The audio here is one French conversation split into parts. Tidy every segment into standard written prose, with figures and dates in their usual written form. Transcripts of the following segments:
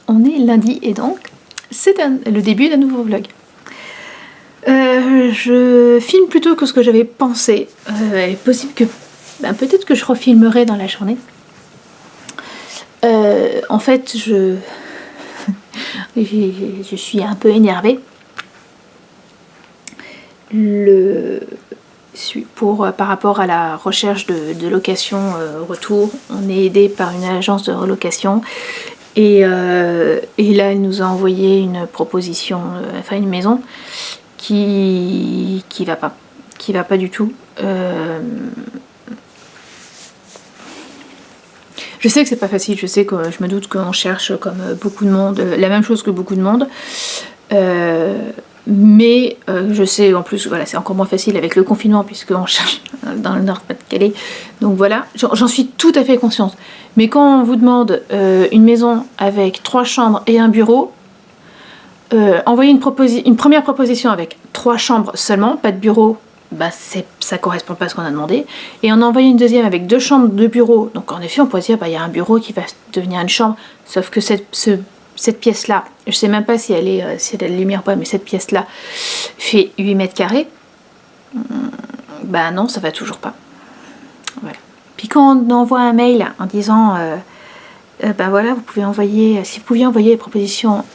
on est lundi et donc c'est le début d'un nouveau vlog. Je filme plutôt que ce que j'avais pensé. Il est possible que peut-être que je refilmerai dans la journée. En fait, je suis un peu énervée. Par rapport à la recherche de location retour, on est aidé par une agence de relocation et là elle nous a envoyé une proposition, enfin une maison qui va pas du tout. Je sais que c'est pas facile, je sais que je me doute qu'on cherche comme beaucoup de monde, la même chose que beaucoup de monde. Mais je sais en plus, voilà, c'est encore moins facile avec le confinement puisqu'on cherche dans le Nord-Pas-de-Calais. Donc voilà, j'en suis tout à fait consciente. Mais quand on vous demande une maison avec 3 chambres et un bureau, envoyer une première proposition avec 3 chambres seulement, pas de bureau, bah ça correspond pas à ce qu'on a demandé. Et on a envoyé une deuxième avec 2 chambres, 2 bureaux. Donc en effet, on pourrait se dire, bah, y a un bureau qui va devenir une chambre. Sauf que cette pièce-là, je sais même pas si elle a de la lumière ou pas, mais cette pièce-là fait 8 mètres carrés. Bah non, ça va toujours pas. Voilà. Puis quand on envoie un mail en disant, ben voilà, vous pouvez envoyer, si vous pouviez envoyer les propositions,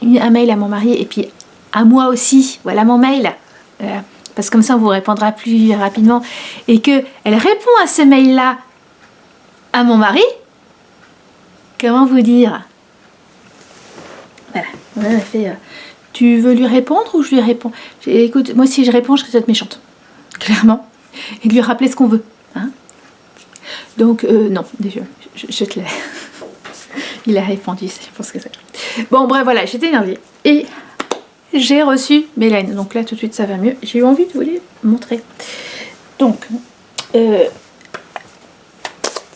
un mail à mon mari et puis à moi aussi, voilà mon mail. Parce que comme ça on vous répondra plus rapidement. Et qu'elle répond à ce mail-là à mon mari, comment vous dire? Voilà, elle fait tu veux lui répondre ou je lui réponds? Écoute, moi si je réponds, je risque d'être méchante, clairement, et de lui rappeler ce qu'on veut. Hein, donc, non, déjà, je te l'ai. Il a répondu, je pense que c'est. Bon, bref, voilà, j'étais énervée. Et j'ai reçu Mélène. Donc là, tout de suite, ça va mieux. J'ai eu envie de vous les montrer. Donc,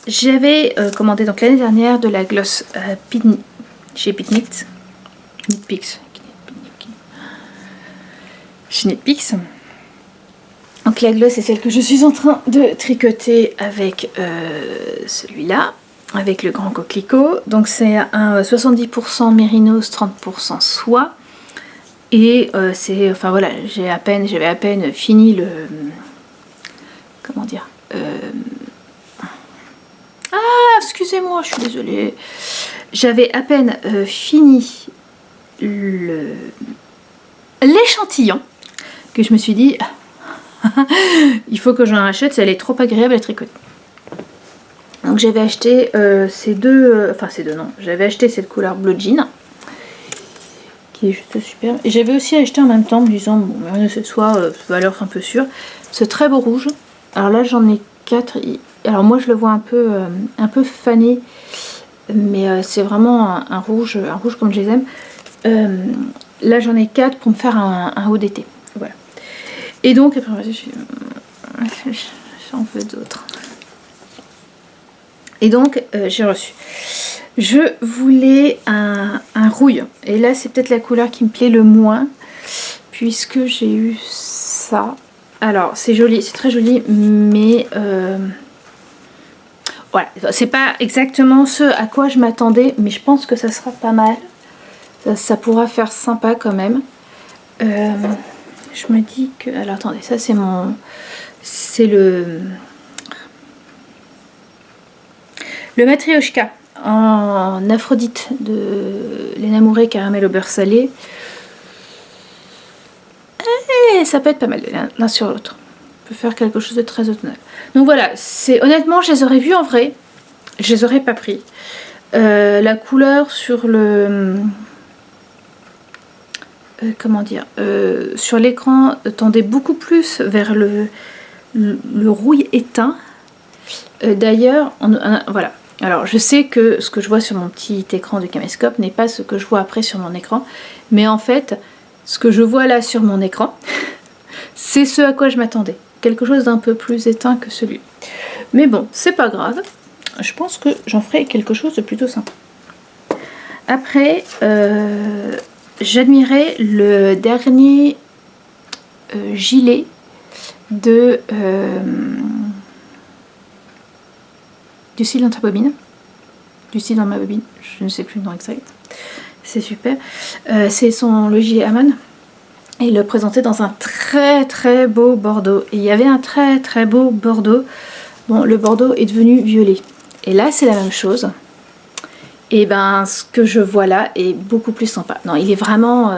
j'avais commandé donc l'année dernière de la gloss chez Pitnix. Chez Knitpicks. Donc la gloss, c'est celle que je suis en train de tricoter avec celui-là, avec le grand coquelicot. Donc c'est un 70% mérinos, 30% soie. Et c'est, enfin voilà, j'avais à peine fini le, comment dire, ah, excusez-moi, je suis désolée. J'avais à peine fini l'échantillon que je me suis dit, il faut que j'en achète, elle est trop agréable à tricoter. Donc j'avais acheté ces deux non, j'avais acheté cette couleur bleu jean, qui est juste super. Et j'avais aussi acheté en même temps, me disant, bon, ce soit valeur un peu sûre, ce très beau rouge. Alors là j'en ai 4. Alors moi je le vois un peu fané, mais c'est vraiment un rouge comme je les aime. Là j'en ai 4 pour me faire un haut d'été. Voilà. Et donc après j'en veux d'autres. Et donc j'ai reçu. Je voulais un rouille. Et là c'est peut-être la couleur qui me plaît le moins, puisque j'ai eu ça. Alors c'est joli, c'est très joli, mais voilà, c'est pas exactement ce à quoi je m'attendais, mais je pense que ça sera pas mal. Ça pourra faire sympa quand même. Je me dis que... Alors attendez, ça c'est mon... C'est le Matryoshka en Aphrodite de Léna Mouret, caramel au beurre salé. Et ça peut être pas mal l'un sur l'autre. On peut faire quelque chose de très automnal. Donc voilà, honnêtement, je les aurais vus en vrai. Je les aurais pas pris. La couleur sur le... comment dire, sur l'écran tendait beaucoup plus vers le rouille éteint. D'ailleurs, voilà. Alors je sais que ce que je vois sur mon petit écran du caméscope n'est pas ce que je vois après sur mon écran, mais en fait ce que je vois là sur mon écran c'est ce à quoi je m'attendais, quelque chose d'un peu plus éteint que celui. Mais bon, c'est pas grave, je pense que j'en ferai quelque chose de plutôt sympa. Après j'admirais le dernier gilet de du Silent Bobine. du style dans ma bobine, je ne sais plus le nom exact. C'est super. C'est son logis Aman. Et il le présentait dans un très beau bordeaux. Et il y avait un très beau bordeaux. Bon, le bordeaux est devenu violet. Et là, c'est la même chose. Et ben, ce que je vois là est beaucoup plus sympa. Non, il est vraiment...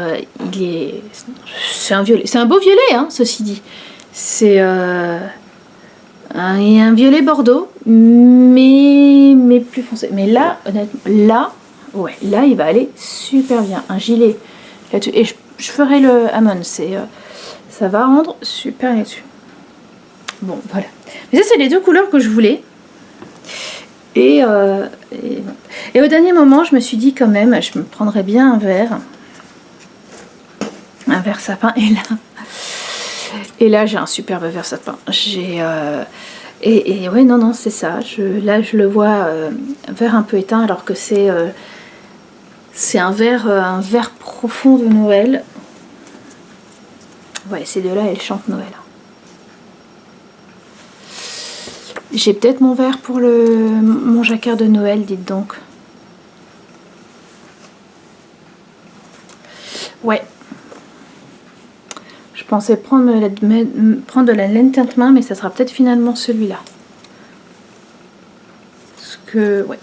c'est un violet. C'est un beau violet, hein, ceci dit. C'est un violet bordeaux, mais plus foncé. Mais là, honnêtement, ouais, là, il va aller super bien. Un gilet là-dessus. Et je ferai le Hamon. Ça va rendre super là-dessus. Bon, voilà. Mais ça, c'est les deux couleurs que je voulais. Et au dernier moment, je me suis dit quand même, je me prendrais bien un verre sapin. Et là, j'ai un superbe verre sapin. Et ouais, non, c'est ça. Là, je le vois vert un peu éteint, alors que c'est un vert profond de Noël. Ouais, ces deux-là, elles chantent Noël. J'ai peut-être mon verre pour mon jacquard de Noël, dites donc. Ouais. Je pensais prendre de la laine teinte main, mais ça sera peut-être finalement celui-là. Parce que, ouais.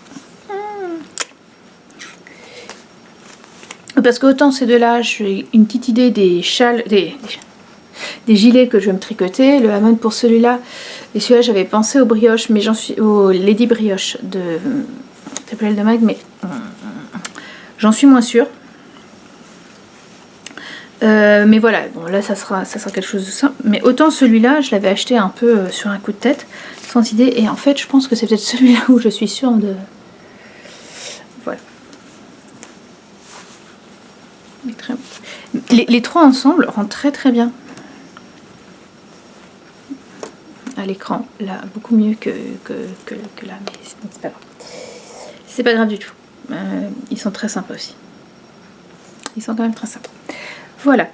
Parce qu'autant ces deux-là, j'ai une petite idée des châles, des gilets que je vais me tricoter. Le Hamon pour celui-là. Et celui-là, j'avais pensé aux brioches, mais aux Lady Brioche de TPL de Mag, mais j'en suis moins sûre. Mais voilà, bon là ça sera quelque chose de simple. Mais autant celui-là, je l'avais acheté un peu sur un coup de tête, sans idée. Et en fait, je pense que c'est peut-être celui-là où je suis sûre de... Voilà. Les trois ensemble rendent très bien. À l'écran, là, beaucoup mieux que là, mais c'est pas grave. C'est pas grave du tout. Ils sont très sympas aussi. Ils sont quand même très sympas. Voilà.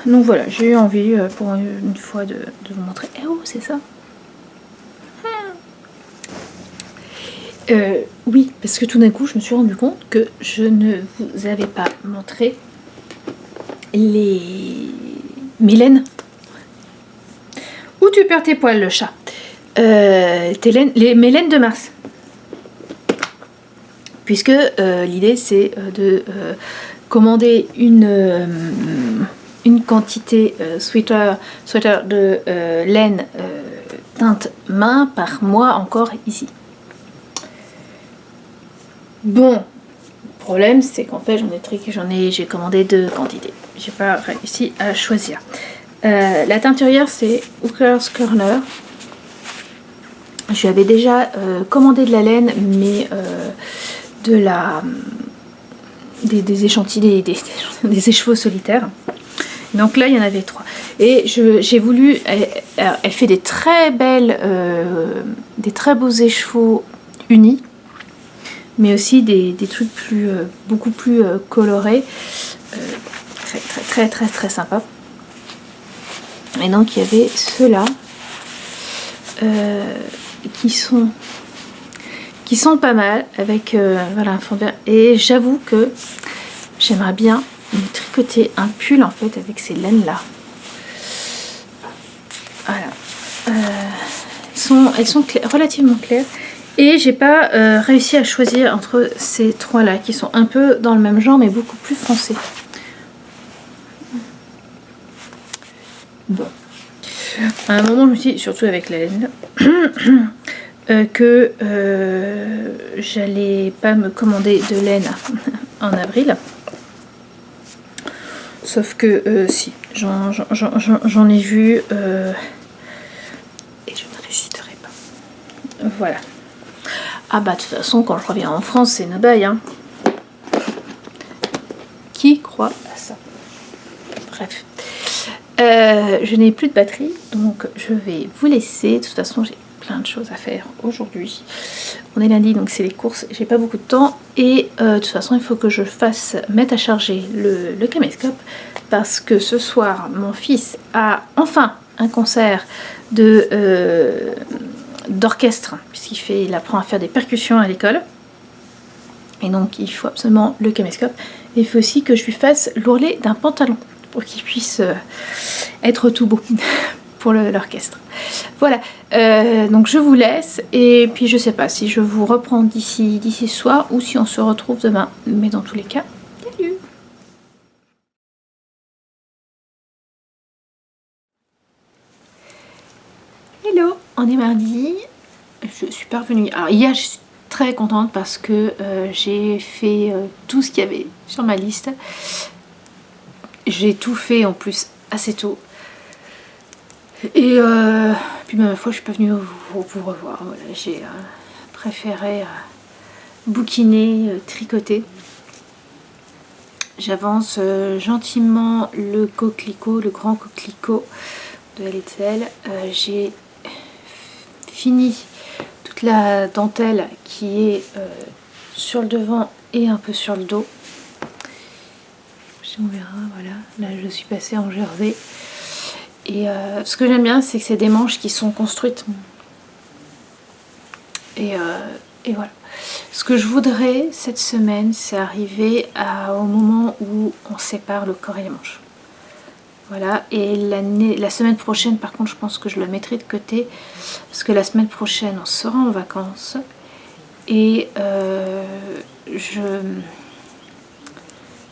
Donc voilà, j'ai eu envie pour une fois de vous montrer. Eh oh, c'est ça. Oui, parce que tout d'un coup, je me suis rendu compte que je ne vous avais pas montré mes laines. Où tu perds tes poils, le chat? Mes laines de mars. Puisque l'idée, c'est de commander une quantité sweater de laine teinte main par mois encore ici. Bon, le problème c'est qu'en fait j'ai commandé 2 quantités. J'ai pas réussi à choisir. La teinturière c'est Hooker's Corner. Je lui avais déjà commandé de la laine, mais des échantillons, des écheveaux solitaires. Donc là il y en avait 3. Et j'ai voulu, elle fait des très belles, des très beaux écheveaux unis, mais aussi des trucs beaucoup plus colorés, très sympa. Et donc il y avait ceux-là qui sont pas mal avec voilà, un fond vert. Et j'avoue que j'aimerais bien me tricoter un pull en fait avec ces laines là. Voilà. Elles sont relativement claires. Et j'ai pas réussi à choisir entre ces 3 là qui sont un peu dans le même genre mais beaucoup plus foncés. Bon. À un moment je me suis dit, surtout avec la laine que j'allais pas me commander de laine en avril. Sauf que si, j'en ai vu et je ne résisterai pas. Voilà. Ah bah de toute façon quand je reviens en France c'est Nobaï hein. Qui croit à ça? Bref. Je n'ai plus de batterie donc je vais vous laisser. De toute façon j'ai plein de choses à faire aujourd'hui. On est lundi donc c'est les courses, j'ai pas beaucoup de temps et de toute façon il faut que je mette à charger le caméscope parce que ce soir mon fils a enfin un concert de d'orchestre, puisqu'il apprend à faire des percussions à l'école. Et donc il faut absolument le caméscope. Et il faut aussi que je lui fasse l'ourlet d'un pantalon pour qu'il puisse être tout beau pour l'orchestre. Voilà, donc je vous laisse et puis je sais pas si je vous reprends d'ici ce soir ou si on se retrouve demain. Mais dans tous les cas, salut! Hello, on est mardi. Je suis parvenue. Alors hier, je suis très contente parce que j'ai fait tout ce qu'il y avait sur ma liste. J'ai tout fait en plus assez tôt. Et puis ma foi, je suis pas venue vous revoir. Voilà, j'ai préféré bouquiner, tricoter. J'avance gentiment le coquelicot, le grand coquelicot de Hetzel. J'ai fini toute la dentelle qui est sur le devant et un peu sur le dos. On verra, voilà. Là, je suis passée en jersey. Et ce que j'aime bien, c'est que c'est des manches qui sont construites. Et voilà. Ce que je voudrais cette semaine, c'est arriver au moment où on sépare le corps et les manches. Voilà. Et la semaine prochaine, par contre, je pense que je le mettrai de côté. Parce que la semaine prochaine, on sera en vacances. Et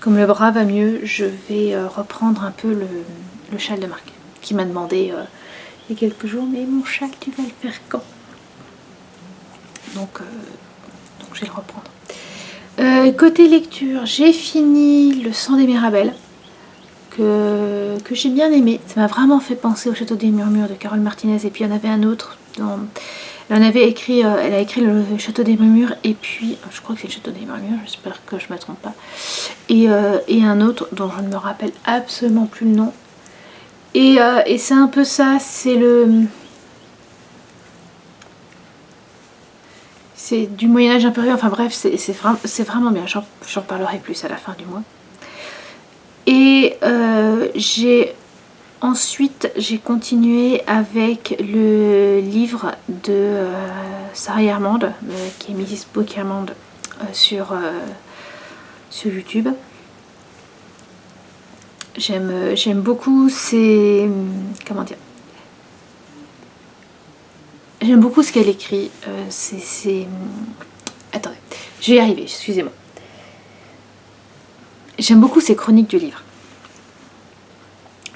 comme le bras va mieux, je vais reprendre un peu le châle de Marc. Qui m'a demandé il y a quelques jours, mais mon châle, tu vas le faire quand? Donc je vais le reprendre. Côté lecture, j'ai fini Le Sang des Mirabelles, que j'ai bien aimé. Ça m'a vraiment fait penser au Château des Murmures de Carole Martinez. Et puis il y en avait un autre elle a écrit Le Château des Murmures, et puis je crois que c'est Le Château des Murmures, j'espère que je ne me trompe pas, et un autre dont je ne me rappelle absolument plus le nom. Et c'est un peu ça, c'est du Moyen-Âge impérial, enfin bref, c'est vraiment bien, j'en parlerai plus à la fin du mois. Et ensuite, j'ai continué avec le livre de Sarah Armand, qui est Mrs. Book Armand sur YouTube. J'aime beaucoup comment dire, j'aime beaucoup ce qu'elle écrit. Attendez, je vais y arriver, excusez-moi. J'aime beaucoup ses chroniques du livre.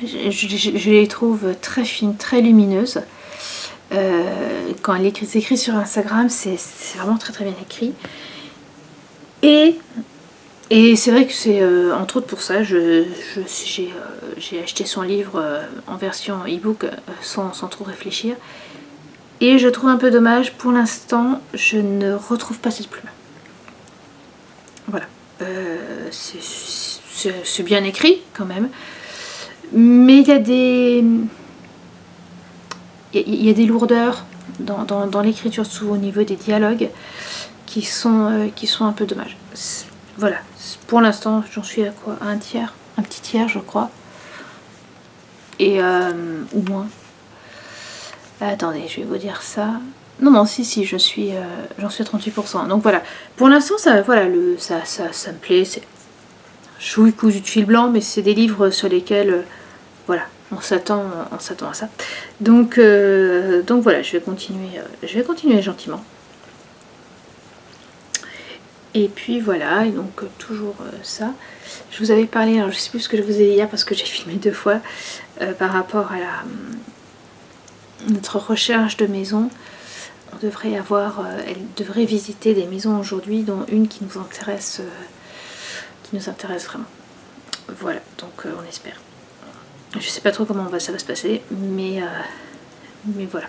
Je les trouve très fines, très lumineuses. Quand elle écrit sur Instagram, c'est vraiment très très bien écrit. Et c'est vrai que c'est entre autres pour ça, j'ai acheté son livre en version e-book sans trop réfléchir. Et je trouve un peu dommage, pour l'instant, je ne retrouve pas cette plume. Voilà. C'est bien écrit quand même. Mais il y a des lourdeurs dans l'écriture, au niveau des dialogues, qui sont un peu dommages. Voilà, pour l'instant j'en suis à quoi? À un tiers, un petit tiers je crois, et ou moins. Attendez, je vais vous dire ça. Non, si, j'en suis à 38%. Donc voilà, pour l'instant ça me plaît. C'est chouille cousu de fil blanc, mais c'est des livres sur lesquels voilà, on s'attend à ça. Donc voilà, je vais continuer gentiment. Et puis voilà, et donc toujours ça. Je vous avais parlé, alors je sais plus ce que je vous ai dit hier parce que j'ai filmé 2 fois, par rapport à notre recherche de maison. Elle devrait visiter des maisons aujourd'hui, dont une qui nous intéresse vraiment. Voilà, donc on espère. Je sais pas trop comment ça va se passer, mais voilà.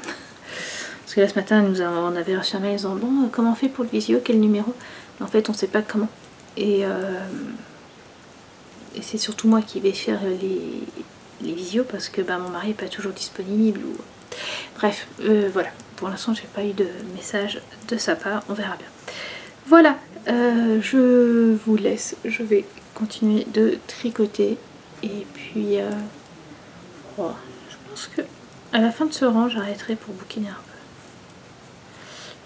Parce que là ce matin on avait reçu un mail en disant bon, comment on fait pour le visio, quel numéro? En fait on sait pas comment. Et c'est surtout moi qui vais faire les visios parce que mon mari n'est pas toujours disponible. Bref, voilà. Pour l'instant j'ai pas eu de message de sa part, on verra bien. Voilà, je vous laisse, je vais continuer de tricoter. Et puis je pense que à la fin de ce rang j'arrêterai pour bouquiner un peu.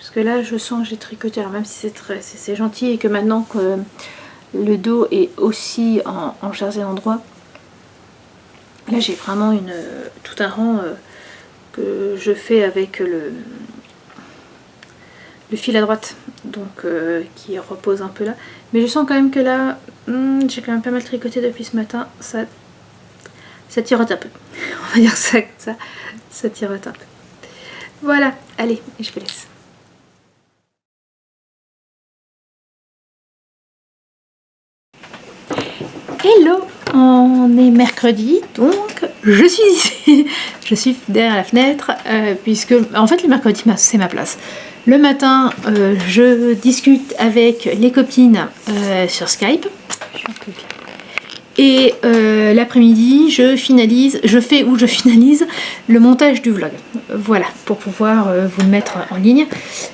Parce que là je sens que j'ai tricoté, alors même si c'est gentil et que maintenant que le dos est aussi en jersey endroit, là j'ai vraiment tout un rang que je fais avec le fil à droite, donc qui repose un peu là. Mais je sens quand même que là, j'ai quand même pas mal tricoté depuis ce matin, ça tirote un peu. On va dire ça comme ça tirote un peu. Voilà, allez, je vous laisse. Hello, on est mercredi, donc je suis ici, je suis derrière la fenêtre, puisque en fait le mercredi c'est ma place. Le matin, je discute avec les copines sur Skype, et l'après-midi, je finalise le montage du vlog. Voilà, pour pouvoir vous le mettre en ligne.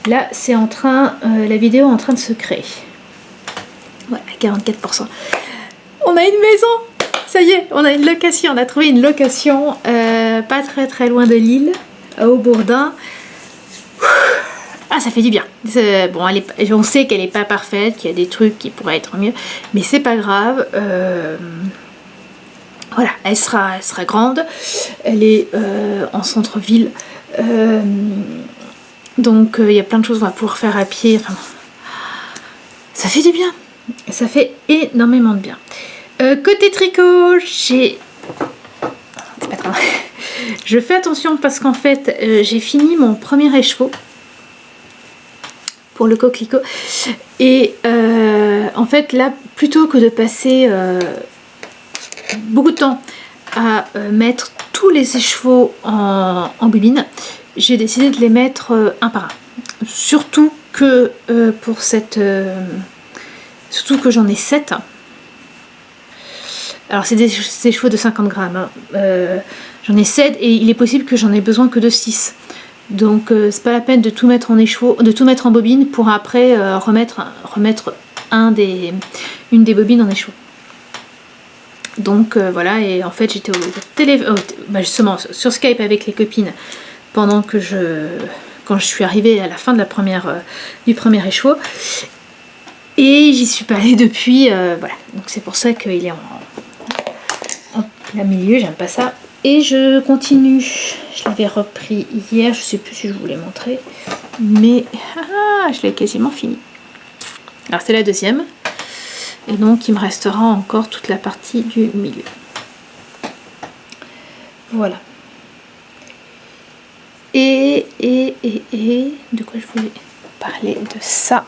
Là, c'est la vidéo est en train de se créer. Voilà, 44%. On a une maison, ça y est, on a une location, on a trouvé une location pas très loin de Lille, à Aubourdin. Ah, ça fait du bien. Bon, on sait qu'elle n'est pas parfaite, qu'il y a des trucs qui pourraient être mieux, mais c'est pas grave. Voilà, elle sera grande, elle est en centre-ville, donc il y a plein de choses qu'on va pouvoir faire à pied. Enfin, ça fait du bien, ça fait énormément de bien. Côté tricot, je fais attention parce qu'en fait j'ai fini mon premier écheveau pour le coquelicot et en fait là, plutôt que de passer beaucoup de temps à mettre tous les écheveaux en bobine, j'ai décidé de les mettre un par un, surtout que pour surtout que j'en ai 7. Alors c'est des chevaux de 50 grammes, hein. J'en ai 7 et il est possible que j'en ai besoin que de 6. Donc c'est pas la peine de tout mettre en écheveau, de tout mettre en bobine pour après remettre une des bobines en écheveau. Donc voilà, et en fait j'étais justement sur Skype avec les copines pendant que quand je suis arrivée à la fin de du premier écheveau. Et j'y suis pas allée depuis, voilà. Donc c'est pour ça qu'il est en plein milieu, j'aime pas ça. Et je continue, je l'avais repris hier, je sais plus si je vous l'ai montré, mais je l'ai quasiment fini. Alors c'est la deuxième, et donc il me restera encore toute la partie du milieu. Voilà. Et de quoi je voulais parler de ça?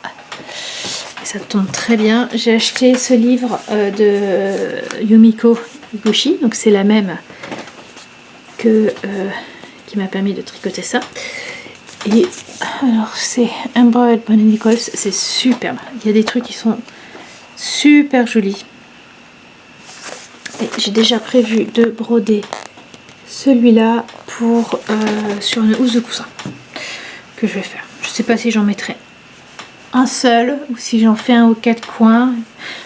Ça tombe très bien, j'ai acheté ce livre de Yumiko Higuchi, donc c'est la même qui m'a permis de tricoter ça. Et alors c'est Embroidered Bonnie Nichols, c'est superbe, il y a des trucs qui sont super jolis. Et j'ai déjà prévu de broder celui-là pour sur une housse de coussin que je vais faire. Je sais pas si j'en mettrai un seul ou si j'en fais un aux 4 coins.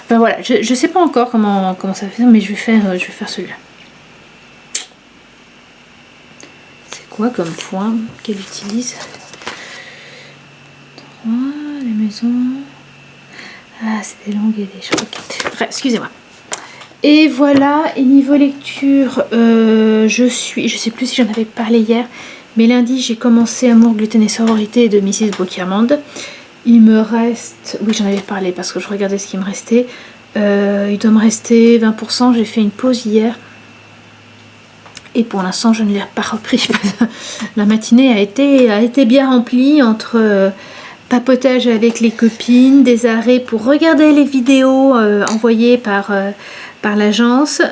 Ben voilà, je sais pas encore comment ça fait, mais je vais faire celui-là. C'est quoi comme point qu'elle utilise? 3, les maisons. Ah, c'est des longues et des shorts. Okay. Bref, excusez-moi. Et voilà, et niveau lecture, je sais plus si j'en avais parlé hier, mais lundi j'ai commencé Amour, gluten et sororité de Mrs. Bocquiamande. Il me reste, oui j'en avais parlé parce que je regardais ce qui me restait, il doit me rester 20%, j'ai fait une pause hier et pour l'instant je ne l'ai pas repris. La matinée a été bien remplie entre papotage avec les copines, des arrêts pour regarder les vidéos envoyées par l'agence,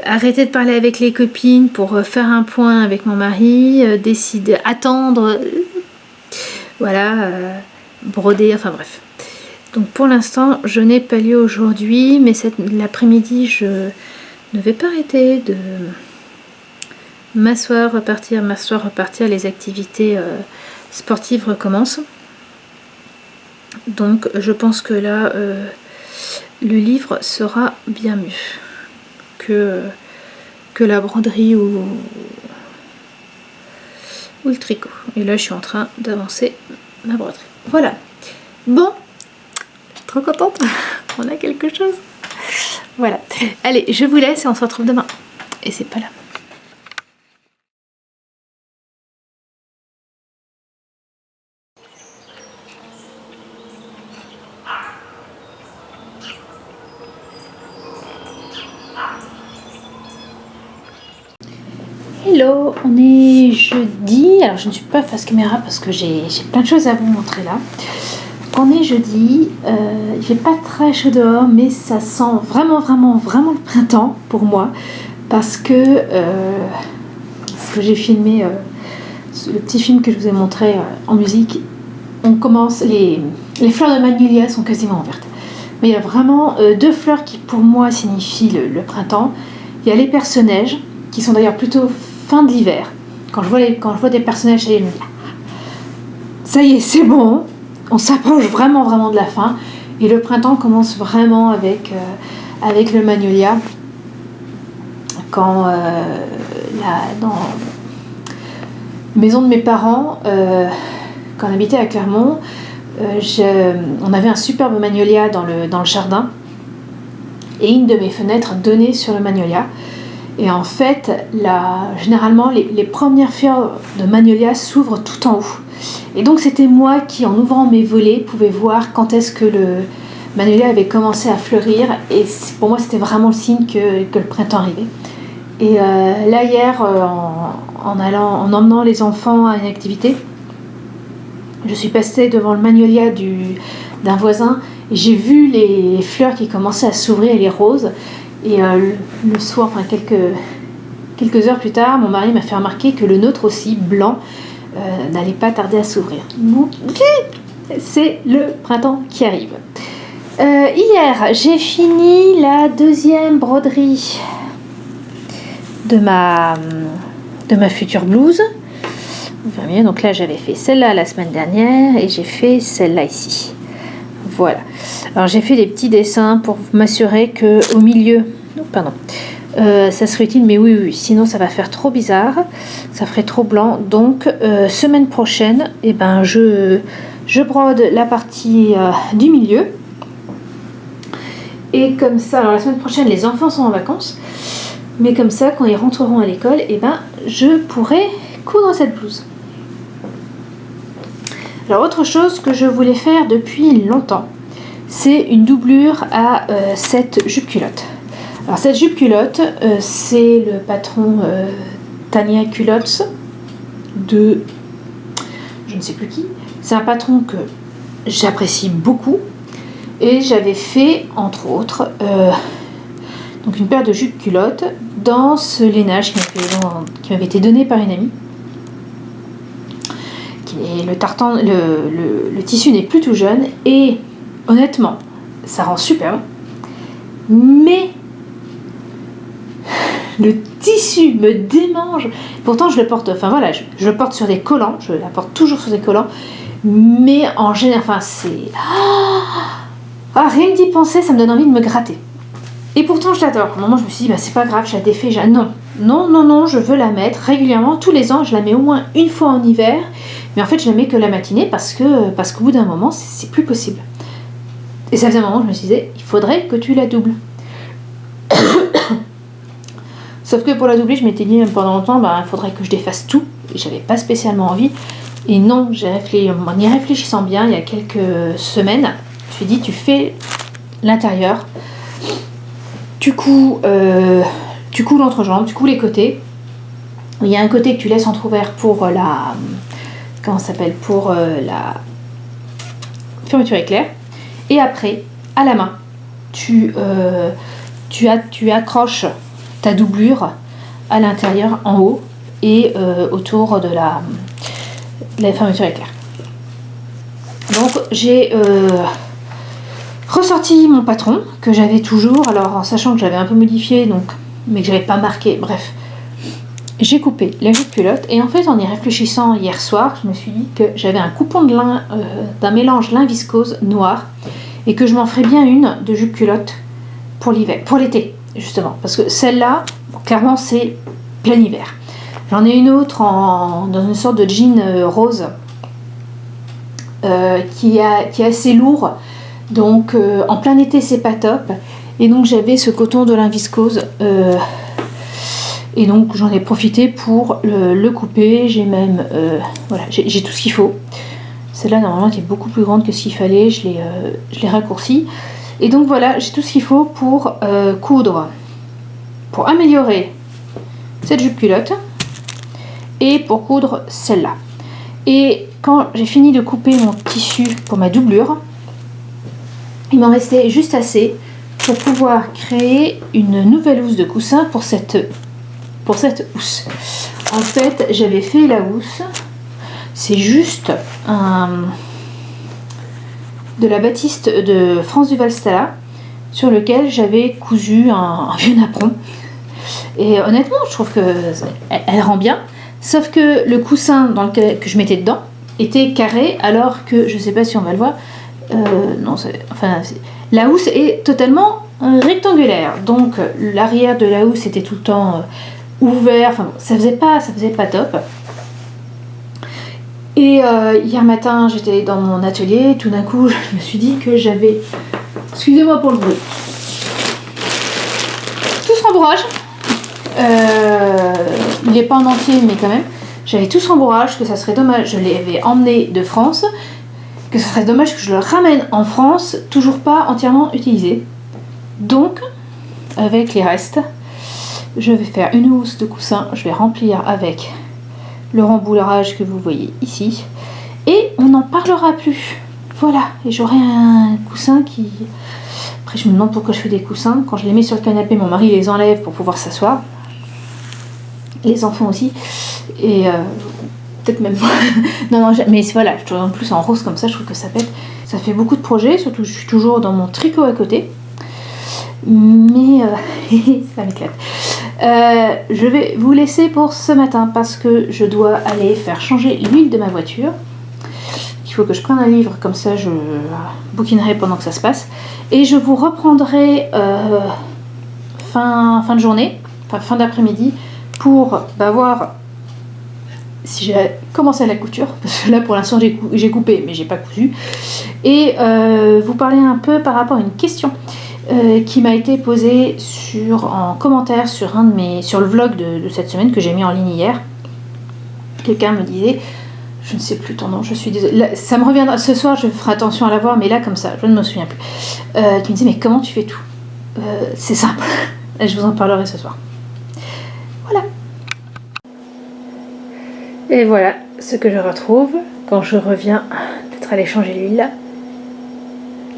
arrêter de parler avec les copines pour faire un point avec mon mari, décider, attendre, voilà, broder, enfin bref. Donc pour l'instant je n'ai pas lieu aujourd'hui, mais l'après-midi je ne vais pas arrêter de m'asseoir, repartir, les activités sportives recommencent. Donc je pense que là le livre sera bien mieux que la broderie ou ou le tricot. Et là je suis en train d'avancer ma broderie. Voilà. Bon, je suis trop contente. On a quelque chose. Voilà. Allez, je vous laisse et on se retrouve demain. Et c'est pas là. Hello, on est jeudi. Alors je ne suis pas face caméra parce que j'ai plein de choses à vous montrer là. On est jeudi, il fait pas très chaud dehors, mais ça sent vraiment le printemps pour moi parce que j'ai filmé le petit film que je vous ai montré en musique. On commence, les fleurs de magnolia sont quasiment vertes. Mais il y a vraiment deux fleurs qui pour moi signifient le printemps. Il y a les perce-neige qui sont d'ailleurs plutôt fin de l'hiver. Quand je vois des perce-neige, je me dis ça y est, c'est bon. On s'approche vraiment de la fin et le printemps commence vraiment avec le magnolia. Quand dans la maison de mes parents, quand on habitait à Clermont, on avait un superbe magnolia dans le jardin et une de mes fenêtres donnait sur le magnolia. Et en fait, généralement, les premières fleurs de magnolia s'ouvrent tout en haut. Et donc c'était moi qui, en ouvrant mes volets, pouvais voir quand est-ce que le magnolia avait commencé à fleurir. Et pour moi, c'était vraiment le signe que le printemps arrivait. Et là, hier, en emmenant les enfants à une activité, je suis passée devant le magnolia d'un voisin et j'ai vu les fleurs qui commençaient à s'ouvrir, les roses. Et le soir, enfin quelques heures plus tard, mon mari m'a fait remarquer que le nôtre aussi, blanc, n'allait pas tarder à s'ouvrir. C'est le printemps qui arrive. Hier, j'ai fini la deuxième broderie de ma future blouse. Vous verrez bien, donc là j'avais fait celle-là la semaine dernière et j'ai fait celle-là ici. Voilà. Alors j'ai fait des petits dessins pour m'assurer que au milieu, ça serait utile, mais oui, sinon ça va faire trop bizarre, ça ferait trop blanc. Donc semaine prochaine, je brode la partie du milieu. Et comme ça, alors la semaine prochaine, les enfants sont en vacances, mais comme ça, quand ils rentreront à l'école, je pourrai coudre cette blouse. Alors autre chose que je voulais faire depuis longtemps, c'est une doublure à cette jupe culotte. Alors cette jupe culotte, c'est le patron Tania Culottes de je ne sais plus qui. C'est un patron que j'apprécie beaucoup et j'avais fait entre autres donc une paire de jupes culottes dans ce lainage qui m'avait été donné par une amie. Le tissu n'est plus tout jeune et honnêtement ça rend superbe, mais le tissu me démange. Pourtant je le porte, je le porte sur des collants, je la porte toujours sur des collants, mais en général, rien que d'y penser ça me donne envie de me gratter. Et pourtant je l'adore. À un moment je me suis dit c'est pas grave, je la défais, non, je veux la mettre régulièrement, tous les ans je la mets au moins une fois en hiver, mais en fait je la mets que la matinée parce qu'au bout d'un moment c'est plus possible. Et ça faisait un moment je me disais il faudrait que tu la doubles. Sauf que pour la doubler je m'étais dit pendant longtemps il faudrait que je défasse tout et j'avais pas spécialement envie. Et non, en y réfléchissant bien il y a quelques semaines, je me suis dit tu fais l'intérieur, tu couds l'entrejambe, tu couds les côtés. Il y a un côté que tu laisses entrouvert pour la fermeture éclair. Et après, à la main, tu accroches ta doublure à l'intérieur, en haut, et autour de la fermeture éclair. Donc j'ai ressorti mon patron que j'avais toujours, alors en sachant que j'avais un peu modifié, mais que j'avais pas marqué, bref. J'ai coupé la jupe culotte et en fait en y réfléchissant hier soir, je me suis dit que j'avais un coupon de lin, d'un mélange lin viscose noir et que je m'en ferais bien une de jupe culotte pour l'été justement, parce que celle-là, clairement c'est plein hiver. J'en ai une autre dans une sorte de jean rose qui est assez lourd. Donc en plein été c'est pas top. Et donc j'avais ce coton de lin viscose. Et donc j'en ai profité pour le couper. J'ai même voilà, j'ai tout ce qu'il faut. Celle-là normalement était beaucoup plus grande que ce qu'il fallait. Je l'ai raccourcie. Et donc voilà, j'ai tout ce qu'il faut pour coudre, pour améliorer cette jupe culotte et pour coudre celle-là. Et quand j'ai fini de couper mon tissu pour ma doublure, il m'en restait juste assez pour pouvoir créer une nouvelle housse de coussin pour cette housse. En fait, j'avais fait la housse, c'est juste de la batiste de France Duval Stella sur lequel j'avais cousu un vieux napperon. Et honnêtement, je trouve qu'elle rend bien, sauf que le coussin que je mettais dedans était carré, alors que, je sais pas si on va le voir, la housse est totalement rectangulaire. Donc l'arrière de la housse était tout le temps ouvert, enfin ça faisait pas top. Et hier matin, j'étais dans mon atelier, tout d'un coup, je me suis dit que j'avais, excusez-moi pour le bruit, tout ce rembourrage. Il n'est pas en entier, mais quand même, j'avais tout ce rembourrage, que ça serait dommage, je l'avais emmené de France, que ce serait dommage que je le ramène en France, toujours pas entièrement utilisé. Donc, avec les restes, je vais faire une housse de coussin, je vais remplir avec le rembourrage que vous voyez ici, et on n'en parlera plus. Voilà, et j'aurai un coussin qui... Après, je me demande pourquoi je fais des coussins. Quand je les mets sur le canapé, mon mari les enlève pour pouvoir s'asseoir. Les enfants aussi. Et peut-être même moi. non, mais voilà, en plus en rose comme ça, je trouve que ça pète. Ça fait beaucoup de projets, surtout je suis toujours dans mon tricot à côté. Mais ça m'éclate. Je vais vous laisser pour ce matin parce que je dois aller faire changer l'huile de ma voiture. Il faut que je prenne un livre, comme ça je bouquinerai pendant que ça se passe. Et je vous reprendrai fin de journée, enfin fin d'après-midi, pour voir si j'ai commencé à la couture. Parce que là pour l'instant j'ai coupé mais j'ai pas cousu. Et vous parler un peu par rapport à une question qui m'a été posée en commentaire sur le vlog de cette semaine que j'ai mis en ligne hier. Quelqu'un me disait, je ne sais plus ton nom, je suis désolée, là, ça me reviendra, ce soir je ferai attention à la voir, mais là comme ça, je ne me souviens plus, qui me disait mais comment tu fais tout? C'est simple, et je vous en parlerai ce soir. Voilà. Et voilà ce que je retrouve quand je reviens d'être allée changer l'huile.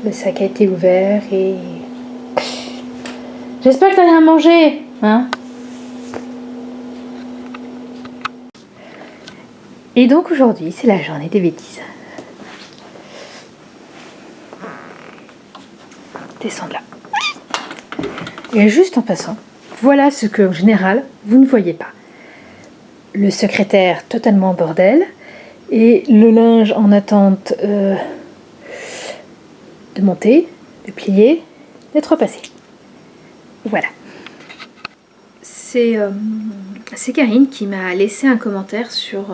Le sac a été ouvert et... J'espère que t'as rien mangé, hein? Et donc aujourd'hui, c'est la journée des bêtises. Descends de là. Et juste en passant, voilà ce que en général, vous ne voyez pas. Le secrétaire totalement bordel et le linge en attente de monter, de plier, d'être repassé. Voilà. C'est Karine qui m'a laissé un commentaire sur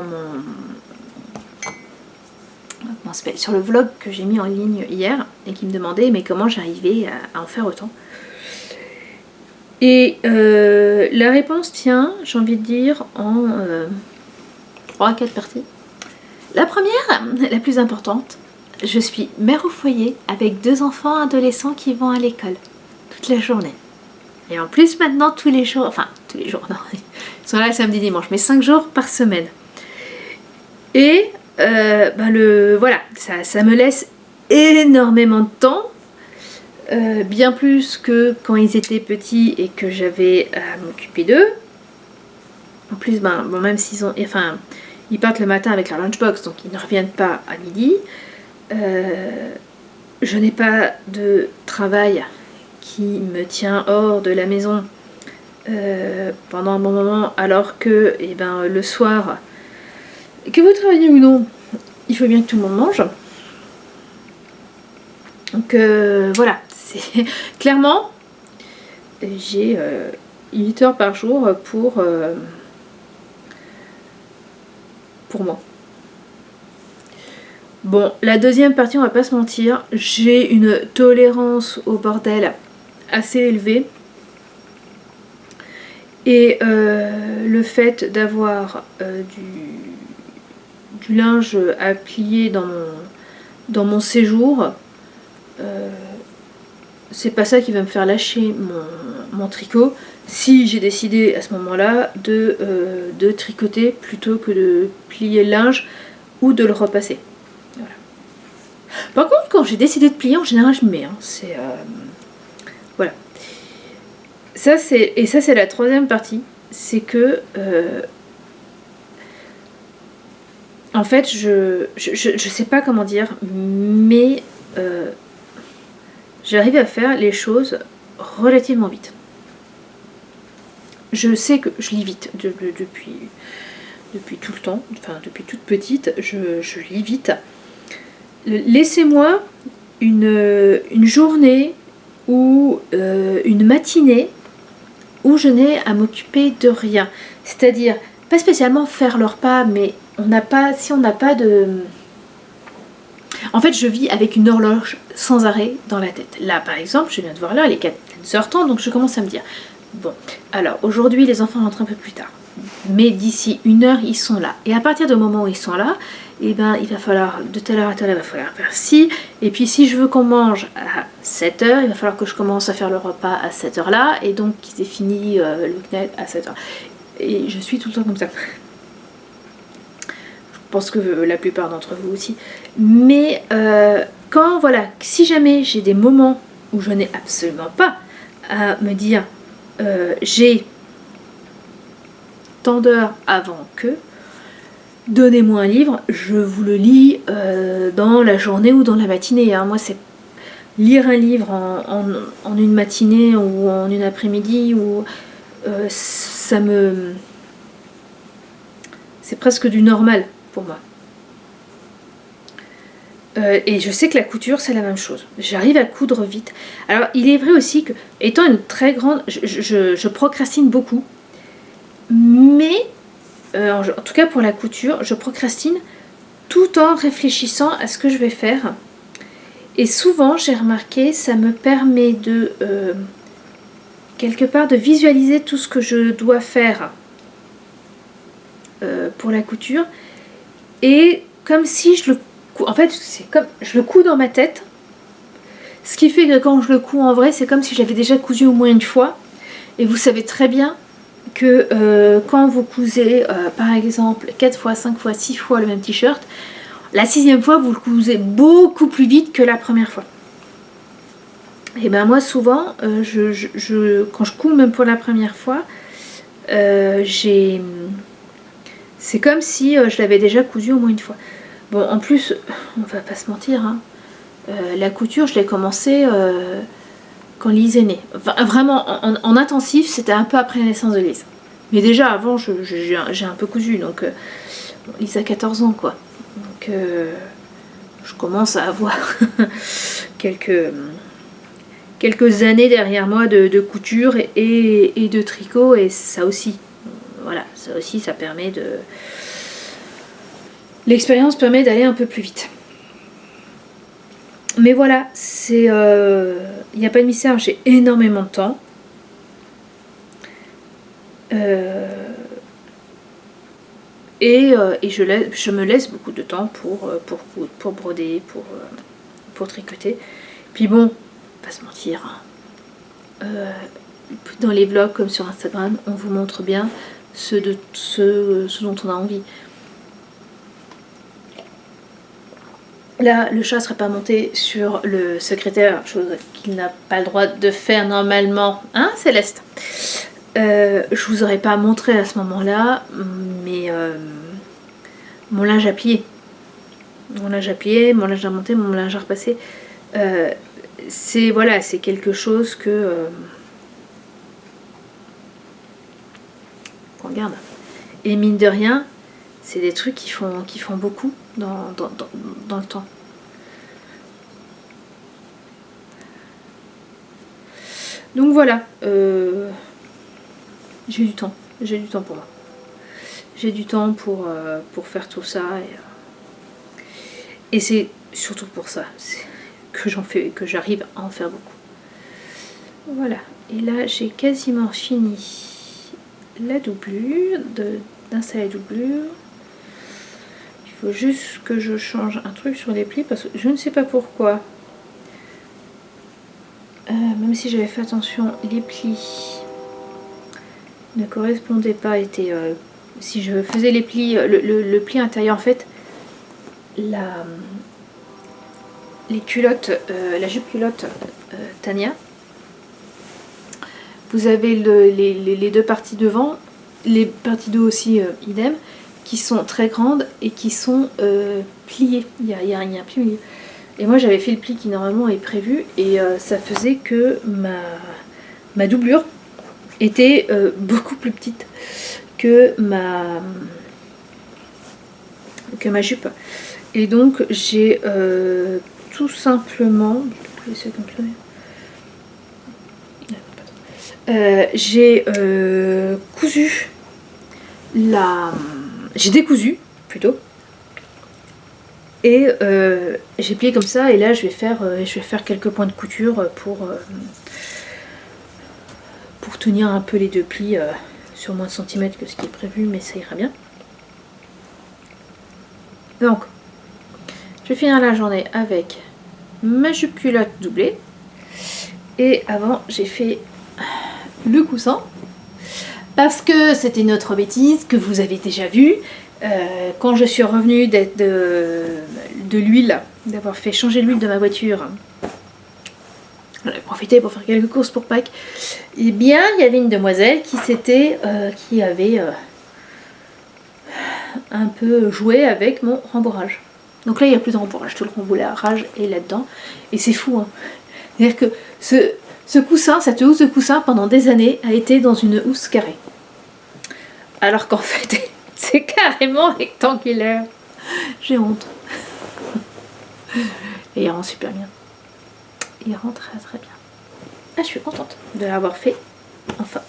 sur le vlog que j'ai mis en ligne hier et qui me demandait mais comment j'arrivais à en faire autant. Et la réponse tient, j'ai envie de dire, en 3-4 parties. La première, la plus importante, je suis mère au foyer avec 2 enfants adolescents qui vont à l'école toute la journée. Et en plus maintenant tous les jours, non, ils sont là samedi, dimanche, mais 5 jours par semaine. Et voilà, ça me laisse énormément de temps, bien plus que quand ils étaient petits et que j'avais à m'occuper d'eux. En plus, même s'ils ils partent le matin avec leur lunchbox, donc ils ne reviennent pas à midi. Je n'ai pas de travail qui me tient hors de la maison pendant un bon moment, alors que le soir, que vous travaillez ou non, il faut bien que tout le monde mange. Donc voilà, c'est clairement, j'ai 8 heures par jour pour pour moi. Bon, la deuxième partie, on va pas se mentir, j'ai une tolérance au bordel assez élevée. Et le fait d'avoir du linge à plier dans mon séjour, c'est pas ça qui va me faire lâcher mon tricot si j'ai décidé à ce moment-là de tricoter plutôt que de plier le linge ou de le repasser. Voilà. Par contre, quand j'ai décidé de plier, en général, je me mets. Hein, voilà. Ça, c'est la troisième partie. C'est que en fait, je sais pas comment dire, mais j'arrive à faire les choses relativement vite. Je sais que je lis vite depuis tout le temps, enfin depuis toute petite, je lis vite. Laissez-moi une journée ou une matinée où je n'ai à m'occuper de rien. C'est-à-dire, pas spécialement faire le repas, mais si on n'a pas de... En fait, je vis avec une horloge sans arrêt dans la tête. Là, par exemple, je viens de voir là, il est 14h30, donc je commence à me dire, bon, alors aujourd'hui, les enfants rentrent un peu plus tard. Mais d'ici 1 heure, ils sont là. Et à partir du moment où ils sont là, eh ben, il va falloir, de telle heure à telle heure, il va falloir faire ci. Et puis si je veux qu'on mange à 7h, il va falloir que je commence à faire le repas à cette heure-là. Et donc qu'ils aient fini le knet à 7h. Et je suis tout le temps comme ça. Je pense que la plupart d'entre vous aussi. Mais quand, voilà, si jamais j'ai des moments où je n'ai absolument pas à me dire j'ai tant d'heures avant que, donnez-moi un livre, je vous le lis dans la journée ou dans la matinée. Hein. Moi, c'est lire un livre en une matinée ou en une après-midi, ou ça me... c'est presque du normal pour moi. Et je sais que la couture, c'est la même chose. J'arrive à coudre vite. Alors, il est vrai aussi que, étant une très grande... Je procrastine beaucoup. Mais, en tout cas pour la couture, je procrastine tout en réfléchissant à ce que je vais faire. Et souvent, j'ai remarqué, ça me permet de, quelque part, de visualiser tout ce que je dois faire pour la couture. Et comme si je le couds, en fait, c'est comme je le couds dans ma tête. Ce qui fait que quand je le couds en vrai, c'est comme si j'avais déjà cousu au moins une fois. Et vous savez très bien que quand vous cousez par exemple 4 fois, 5 fois, 6 fois le même t-shirt, la 6e fois vous le cousez beaucoup plus vite que la première fois. Et ben moi souvent quand je couds même pour la première fois, c'est comme si je l'avais déjà cousu au moins une fois. Bon, en plus, on va pas se mentir, hein, la couture je l'ai commencé quand Lise est née. Enfin, vraiment, en intensif, c'était un peu après la naissance de Lise. Mais déjà, avant, j'ai un peu cousu. Donc, Lise a 14 ans, quoi. Donc, je commence à avoir quelques années derrière moi de couture et de tricot. Et ça aussi, voilà, ça permet de... L'expérience permet d'aller un peu plus vite. Mais voilà, c'est... Il n'y a pas de mystère, j'ai énormément de temps. Et je me laisse beaucoup de temps pour broder, pour tricoter. Puis bon, pas se mentir, hein, dans les vlogs comme sur Instagram, on vous montre bien ce dont on a envie. Là, le chat ne serait pas monté sur le secrétaire, chose qu'il n'a pas le droit de faire normalement. Hein, Céleste? Je vous aurais pas montré à ce moment-là, mais mon linge à plier. Mon linge à plier, mon linge à monter, mon linge à repasser. C'est quelque chose que... qu'on regarde. Et mine de rien, c'est des trucs qui font beaucoup dans le temps. Donc voilà, j'ai du temps pour moi. j'ai du temps pour faire tout ça. Et c'est surtout pour ça que j'arrive à en faire beaucoup. Voilà. Et là, j'ai quasiment fini la doublure, d'installer la doublure. Il faut juste que je change un truc sur les plis parce que je ne sais pas pourquoi. Même si j'avais fait attention, les plis ne correspondaient pas. Si je faisais les plis, le pli intérieur en fait, les culottes, la jupe culotte Tania, vous avez les deux parties devant, les parties de haut aussi idem, qui sont très grandes et qui sont pliées. Il y a un pli au milieu. Et moi j'avais fait le pli qui normalement est prévu et ça faisait que ma doublure était beaucoup plus petite que ma jupe. Et donc j'ai tout simplement... j'ai cousu j'ai décousu plutôt et j'ai plié comme ça et là je vais faire quelques points de couture pour tenir un peu les deux plis sur moins de centimètres que ce qui est prévu, mais ça ira bien. Donc je vais finir la journée avec ma jupe culotte doublée et avant j'ai fait le coussin parce que c'était une autre bêtise que vous avez déjà vue. Quand je suis revenue de l'huile, d'avoir fait changer l'huile de ma voiture, j'en ai profité pour faire quelques courses pour Pâques, et bien il y avait une demoiselle qui avait un peu joué avec mon rembourrage. Donc là il n'y a plus de rembourrage, tout le rembourrage est là-dedans et c'est fou, hein. C'est-à-dire que ce coussin, cette housse de coussin pendant des années a été dans une housse carrée. Alors qu'en fait c'est carrément rectangulaire. J'ai honte. Et il rend super bien. Il rend très très bien. Ah, je suis contente de l'avoir fait. Enfin.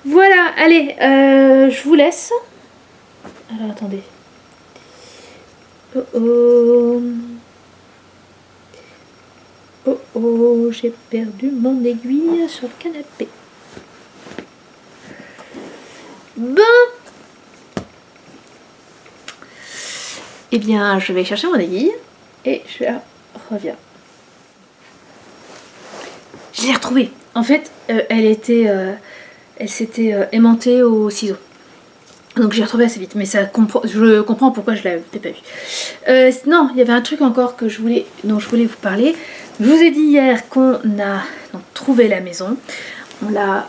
Voilà, allez, je vous laisse. Alors attendez. Oh oh. Oh oh, j'ai perdu mon aiguille sur le canapé. Bon. Eh bien, je vais chercher mon aiguille et je la reviens. Je l'ai retrouvée. En fait, elle s'était aimantée au ciseau. Donc j'ai retrouvé assez vite, mais je comprends pourquoi je l'avais pas vu. Non, il y avait un truc encore dont je voulais vous parler. Je vous ai dit hier qu'on a trouvé la maison. On a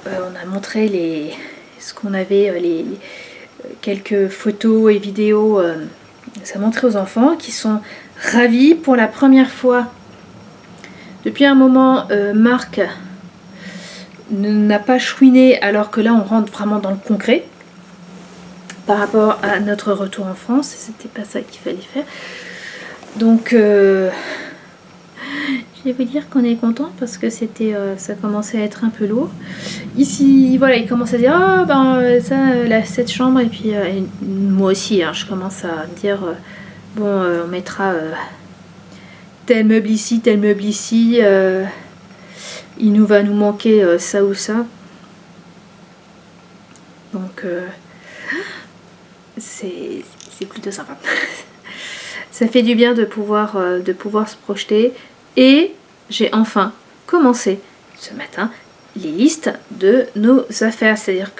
montré ce qu'on avait, quelques photos et vidéos. Ça a montré aux enfants qui sont ravis pour la première fois. Depuis un moment, Marc n'a pas chouiné alors que là on rentre vraiment dans le concret par rapport à notre retour en France. C'était pas ça qu'il fallait faire. Donc je vais vous dire qu'on est content parce que ça commençait à être un peu lourd. Ici, voilà, il commence à dire ah ben cette chambre et puis moi aussi, hein, je commence à dire bon, on mettra tel meuble ici, tel meuble ici. Il va nous manquer ça ou ça. Donc c'est plutôt sympa. Ça fait du bien de pouvoir se projeter. Et j'ai enfin commencé ce matin les listes de nos affaires. C'est-à-dire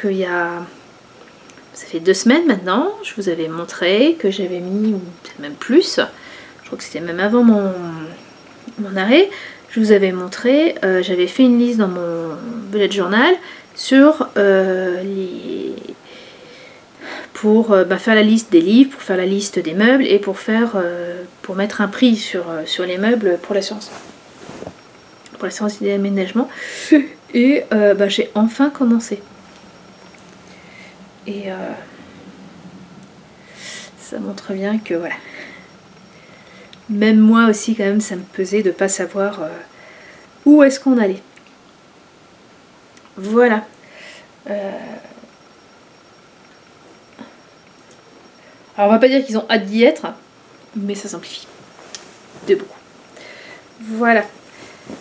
ça fait 2 semaines maintenant, je vous avais montré que j'avais mis, ou peut-être même plus, je crois que c'était même avant mon arrêt, je vous avais montré, j'avais fait une liste dans mon bullet journal sur pour faire la liste des livres, pour faire la liste des meubles et pour mettre un prix sur les meubles pour l'assurance d'aménagement. Et j'ai enfin commencé. Et ça montre bien que voilà. Même moi aussi quand même ça me pesait de pas savoir où est-ce qu'on allait. Voilà. Alors on va pas dire qu'ils ont hâte d'y être, mais ça simplifie de beaucoup. Voilà.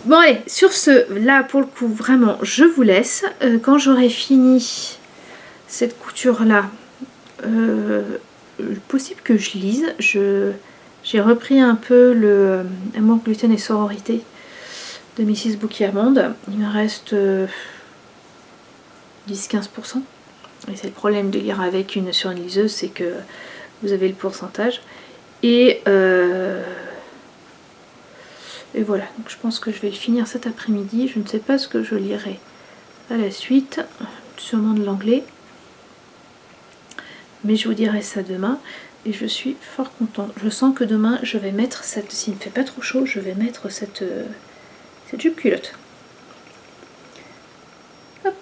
Bon allez, sur ce, là pour le coup, vraiment, je vous laisse. Quand j'aurai fini cette couture-là, possible que je lise. J'ai repris un peu le Amour, gluten et sororité de Mrs. Bouquier-Monde. Il me reste 10-15%. Et c'est le problème de lire avec sur une liseuse, c'est que vous avez le pourcentage. Et voilà, donc je pense que je vais le finir cet après-midi. Je ne sais pas ce que je lirai à la suite, sûrement de l'anglais. Mais je vous dirai ça demain. Et je suis fort contente. Je sens que demain, je vais mettre cette... S'il ne fait pas trop chaud, je vais mettre cette jupe culotte. Hop.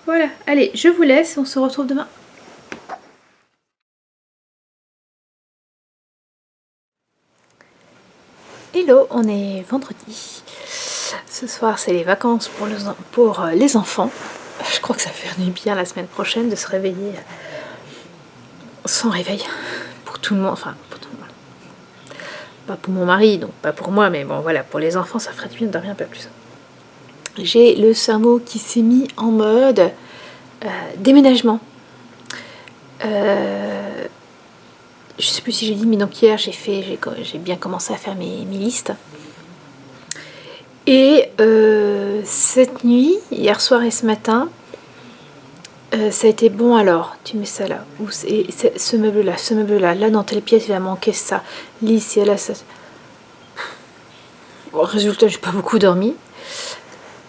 Voilà. Allez, je vous laisse. On se retrouve demain. Hello, on est vendredi. Ce soir, c'est les vacances pour les enfants. Je crois que ça fait du bien la semaine prochaine de se réveiller sans réveil. Pour tout le monde, enfin pour tout le monde. Pas pour mon mari, donc pas pour moi, mais bon voilà, pour les enfants, ça ferait du bien de rien, pas plus. J'ai le cerveau qui s'est mis en mode déménagement. Je sais plus si j'ai dit, mais donc hier j'ai bien commencé à faire mes listes. Et cette nuit, hier soir et ce matin, ça a été bon. Alors tu mets ça là, ou ce meuble là, là dans telle pièce il va manquer ça, l'ici là ça. Bon, résultat, j'ai pas beaucoup dormi.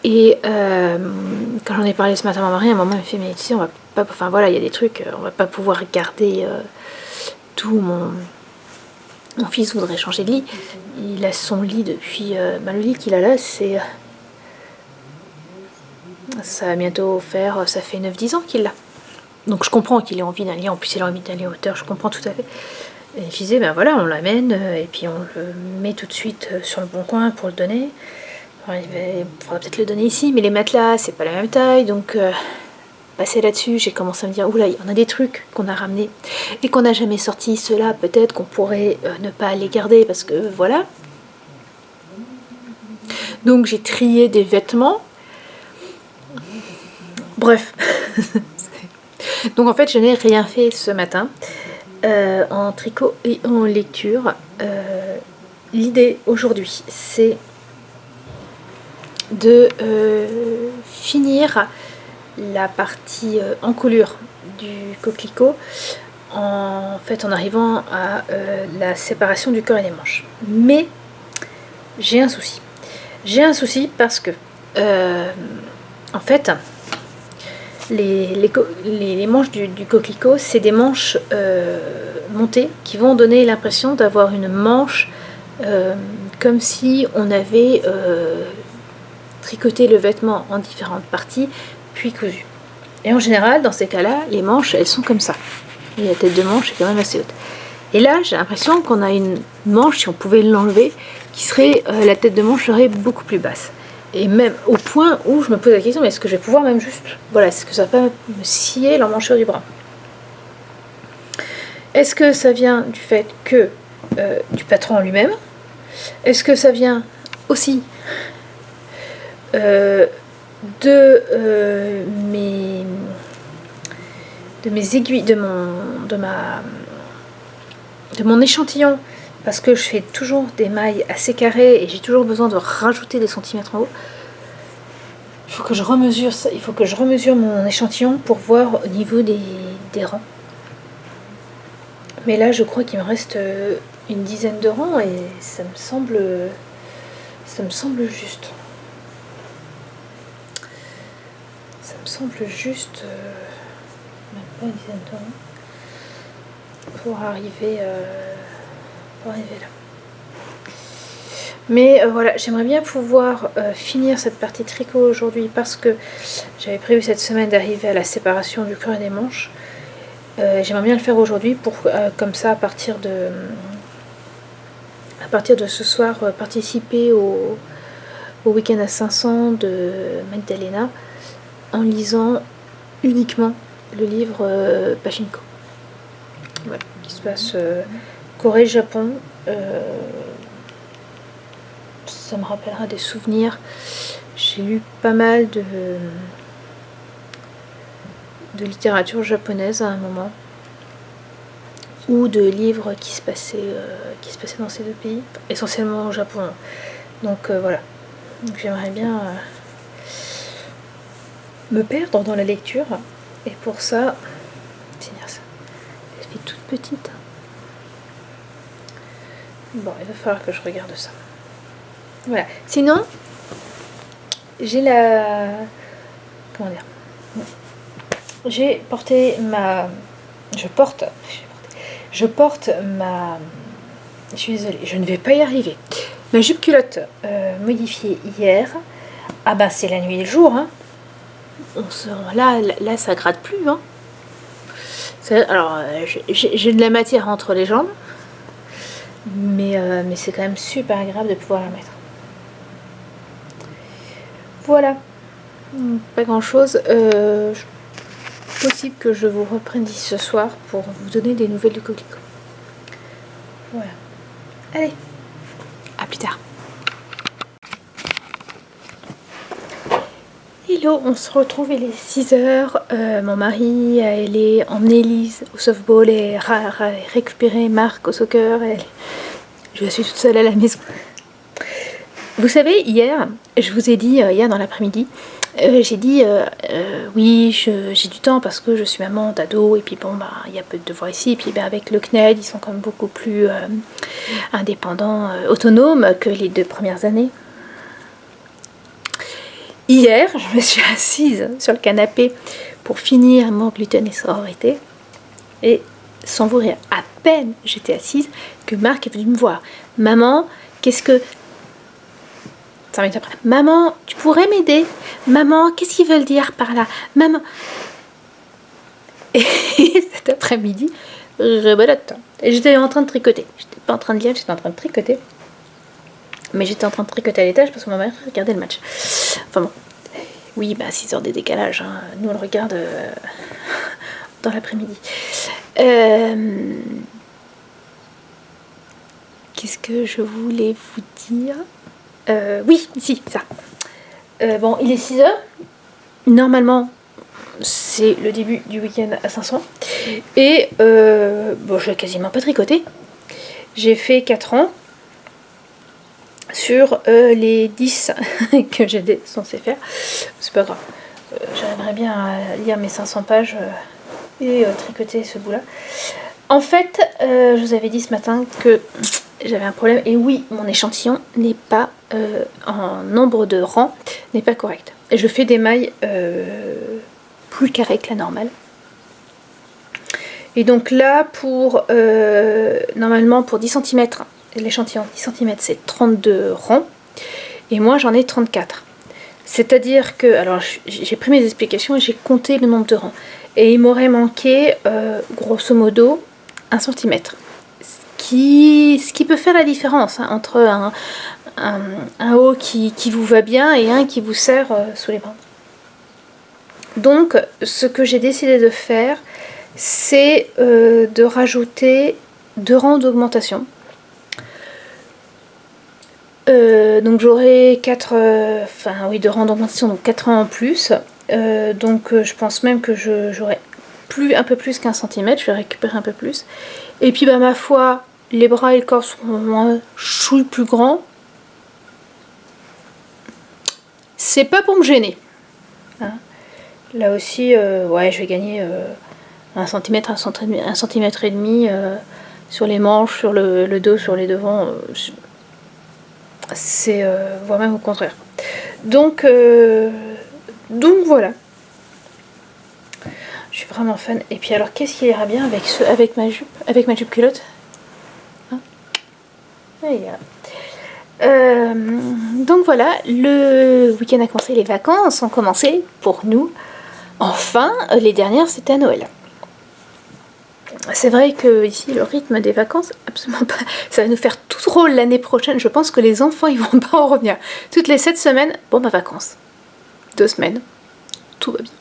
Et quand j'en ai parlé ce matin à ma mari, à un moment il me fait, mais tu sais, on va pas, enfin voilà, il y a des trucs, on va pas pouvoir garder tout. Mon fils voudrait changer de lit. Il a son lit depuis... le lit qu'il a là, c'est... ça va bientôt faire... Ça fait 9-10 ans qu'il l'a. Donc je comprends qu'il ait envie d'un lit. En plus, il a envie d'aller en hauteur. Je comprends tout à fait. Et je disais, ben voilà, on l'amène. Et puis on le met tout de suite sur le bon coin pour le donner. Alors, il faudra peut-être le donner ici. Mais les matelas, c'est pas la même taille. Donc... passer là-dessus, j'ai commencé à me dire, oula, il y en a des trucs qu'on a ramenés et qu'on n'a jamais sortis, ceux-là peut-être qu'on pourrait ne pas les garder parce que voilà. Donc j'ai trié des vêtements. Bref. Donc en fait, je n'ai rien fait ce matin en tricot et en lecture. L'idée aujourd'hui, c'est de finir la partie encolure du coquelicot en arrivant à la séparation du corps et des manches. Mais j'ai un souci. J'ai un souci parce que en fait les manches du coquelicot, c'est des manches montées qui vont donner l'impression d'avoir une manche comme si on avait tricoté le vêtement en différentes parties puis cousu. Et en général, dans ces cas-là, les manches, elles sont comme ça. Et la tête de manche est quand même assez haute. Et là, j'ai l'impression qu'on a une manche, si on pouvait l'enlever, qui serait, la tête de manche serait beaucoup plus basse. Et même au point où je me pose la question, mais est-ce que je vais pouvoir même juste, voilà, est-ce que ça va me scier l'emmanchure du bras? Est-ce que ça vient du fait que du patron lui-même? Est-ce que ça vient aussi de mes aiguilles, de mon échantillon, parce que je fais toujours des mailles assez carrées et j'ai toujours besoin de rajouter des centimètres en haut. Il faut que je remesure ça, il faut que je remesure mon échantillon pour voir au niveau des rangs. Mais là, je crois qu'il me reste une dizaine de rangs et ça me semble juste. Ça me semble juste, même pas une dizaine de rangs, pour arriver là. Mais voilà, j'aimerais bien pouvoir finir cette partie tricot aujourd'hui parce que j'avais prévu cette semaine d'arriver à la séparation du corps et des manches. J'aimerais bien le faire aujourd'hui pour comme ça à partir de ce soir participer au week-end à 500 de Magdalena en lisant uniquement le livre Pachinko. voilà, qui se passe Corée-Japon. Ça me rappellera des souvenirs. J'ai lu pas mal de littérature japonaise à un moment, ou de livres qui se passaient dans ces deux pays, essentiellement au Japon. Donc voilà, donc j'aimerais bien me perdre dans la lecture, et pour ça, finir ça. Elle fait toute petite. Bon, il va falloir que je regarde ça. Voilà. Sinon, j'ai la... Comment dire ? J'ai porté ma... Je porte ma... Je suis désolée, je ne vais pas y arriver. Ma jupe culotte modifiée hier. Ah bah c'est la nuit et le jour, hein. Là, ça gratte plus, hein. Alors, j'ai de la matière entre les jambes, mais c'est quand même super agréable de pouvoir la mettre. Voilà. Pas grand chose. Possible que je vous reprenne d'ici ce soir pour vous donner des nouvelles du coquelicot. Voilà. Allez, à plus tard. Hello, on se retrouve, il est 6h. Mon mari est emmené Lise au softball et récupéré Marc au soccer. Je suis toute seule à la maison. Vous savez, hier, je vous ai dit, hier dans l'après-midi, j'ai dit oui, j'ai du temps parce que je suis maman d'ado, et puis bon, bah, il y a peu de devoirs ici, et puis bah, avec le CNED, ils sont quand même beaucoup plus indépendants, autonomes que les 2 premières années. Hier, je me suis assise sur le canapé pour finir mon gluten et sororité, et sans vous rire, à peine j'étais assise que Marc est venu me voir. Maman, qu'est-ce que... 5 minutes après. Maman, tu pourrais m'aider? Maman, qu'est-ce qu'ils veulent dire par là? Maman. Et cet après-midi, rebelote. Et j'étais en train de tricoter. J'étais pas en train de lire, j'étais en train de tricoter. Mais j'étais en train de tricoter à l'étage parce que ma mère regardait le match. Enfin bon. Oui, bah 6 heures de décalage. Hein. Nous, on le regarde dans l'après-midi. Qu'est-ce que je voulais vous dire? Oui, si, ça. Bon, il est 6h. Normalement, c'est le début du week-end à 500. Et bon, je n'ai quasiment pas tricoté. J'ai fait 4 ans sur les 10 que j'étais censée faire. C'est pas grave. J'aimerais bien à lire mes 500 pages et tricoter ce bout-là. En fait, je vous avais dit ce matin que j'avais un problème. Et oui, mon échantillon n'est pas en nombre de rangs, n'est pas correct. Et je fais des mailles plus carrées que la normale. Et donc là, normalement pour 10 cm, l'échantillon 10 cm c'est 32 rangs. Et moi j'en ai 34. C'est-à-dire que, alors j'ai pris mes explications et j'ai compté le nombre de rangs. Et il m'aurait manqué, grosso modo, 1 cm. Ce qui peut faire la différence hein, entre un haut qui vous va bien et un qui vous serre sous les bras. Donc, ce que j'ai décidé de faire, c'est de rajouter 2 rangs d'augmentation. Donc j'aurai 2 rangs d'augmentation, donc 4 rangs en plus. Donc je pense même que j'aurai un peu plus qu'1 cm, je vais récupérer un peu plus. Et puis bah ma foi, les bras et le corps sont un chouille plus grands. C'est pas pour me gêner. Hein. Là aussi, ouais, je vais gagner 1 cm, 1 cm et demi sur les manches, sur le dos, sur les devants. C'est voire même au contraire. Donc voilà. Je suis vraiment fan. Et puis alors, qu'est-ce qui ira bien avec ma jupe culotte hein. Donc voilà, le week-end a commencé, les vacances ont commencé pour nous. Enfin, les dernières c'était à Noël. C'est vrai que ici le rythme des vacances, absolument pas. Ça va nous faire tout drôle l'année prochaine. Je pense que les enfants ils vont pas en revenir. Toutes les 7 semaines, bon bah vacances. 2 semaines, tout va bien.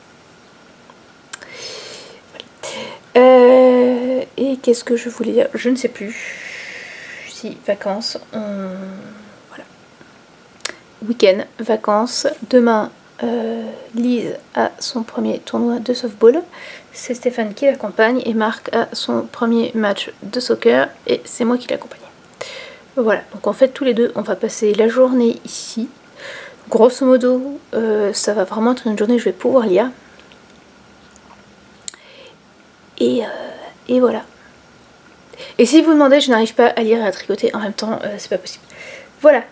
Et qu'est-ce que je voulais dire? Je ne sais plus. Si, vacances. Voilà. Week-end, vacances. Demain, Lise a son premier tournoi de softball. C'est Stéphane qui l'accompagne et Marc a son premier match de soccer et c'est moi qui l'accompagne. Voilà, donc en fait tous les deux on va passer la journée ici. Grosso modo, ça va vraiment être une journée où je vais pouvoir lire. Et voilà. Et si vous demandez, je n'arrive pas à lire et à tricoter en même temps, c'est pas possible. Voilà.